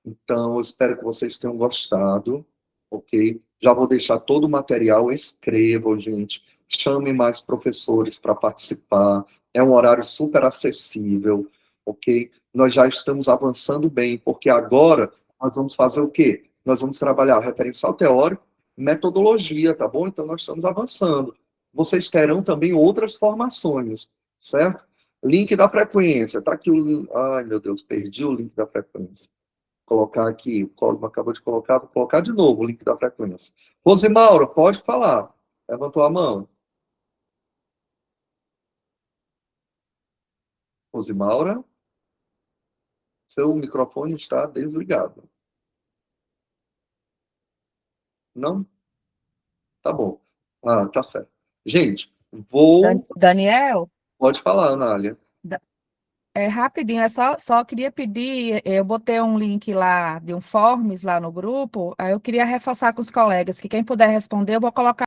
[SPEAKER 1] Então, eu espero que vocês tenham gostado, ok? Já vou deixar todo o material, escrevam, gente. Chame mais professores para participar. É um horário super acessível, ok? Nós já estamos avançando bem, porque agora nós vamos fazer o quê? Nós vamos trabalhar referencial teórico, metodologia, tá bom? Então, nós estamos avançando. Vocês terão também outras formações, certo? Link da frequência. Tá aqui o... Ai, meu Deus, perdi o link da frequência. Colocar aqui, o Cosmo acabou de colocar, vou colocar de novo o link da frequência. Rosimaura, pode falar. Levantou a mão. Rosimaura, seu microfone está desligado. Não? Tá bom. Ah, tá certo. Gente, vou...
[SPEAKER 8] Daniel,
[SPEAKER 1] Pode falar, Anália.
[SPEAKER 8] rapidinho, só queria pedir, eu botei um link lá de um forms lá no grupo, aí eu queria reforçar com os colegas, que quem puder responder, eu vou colocar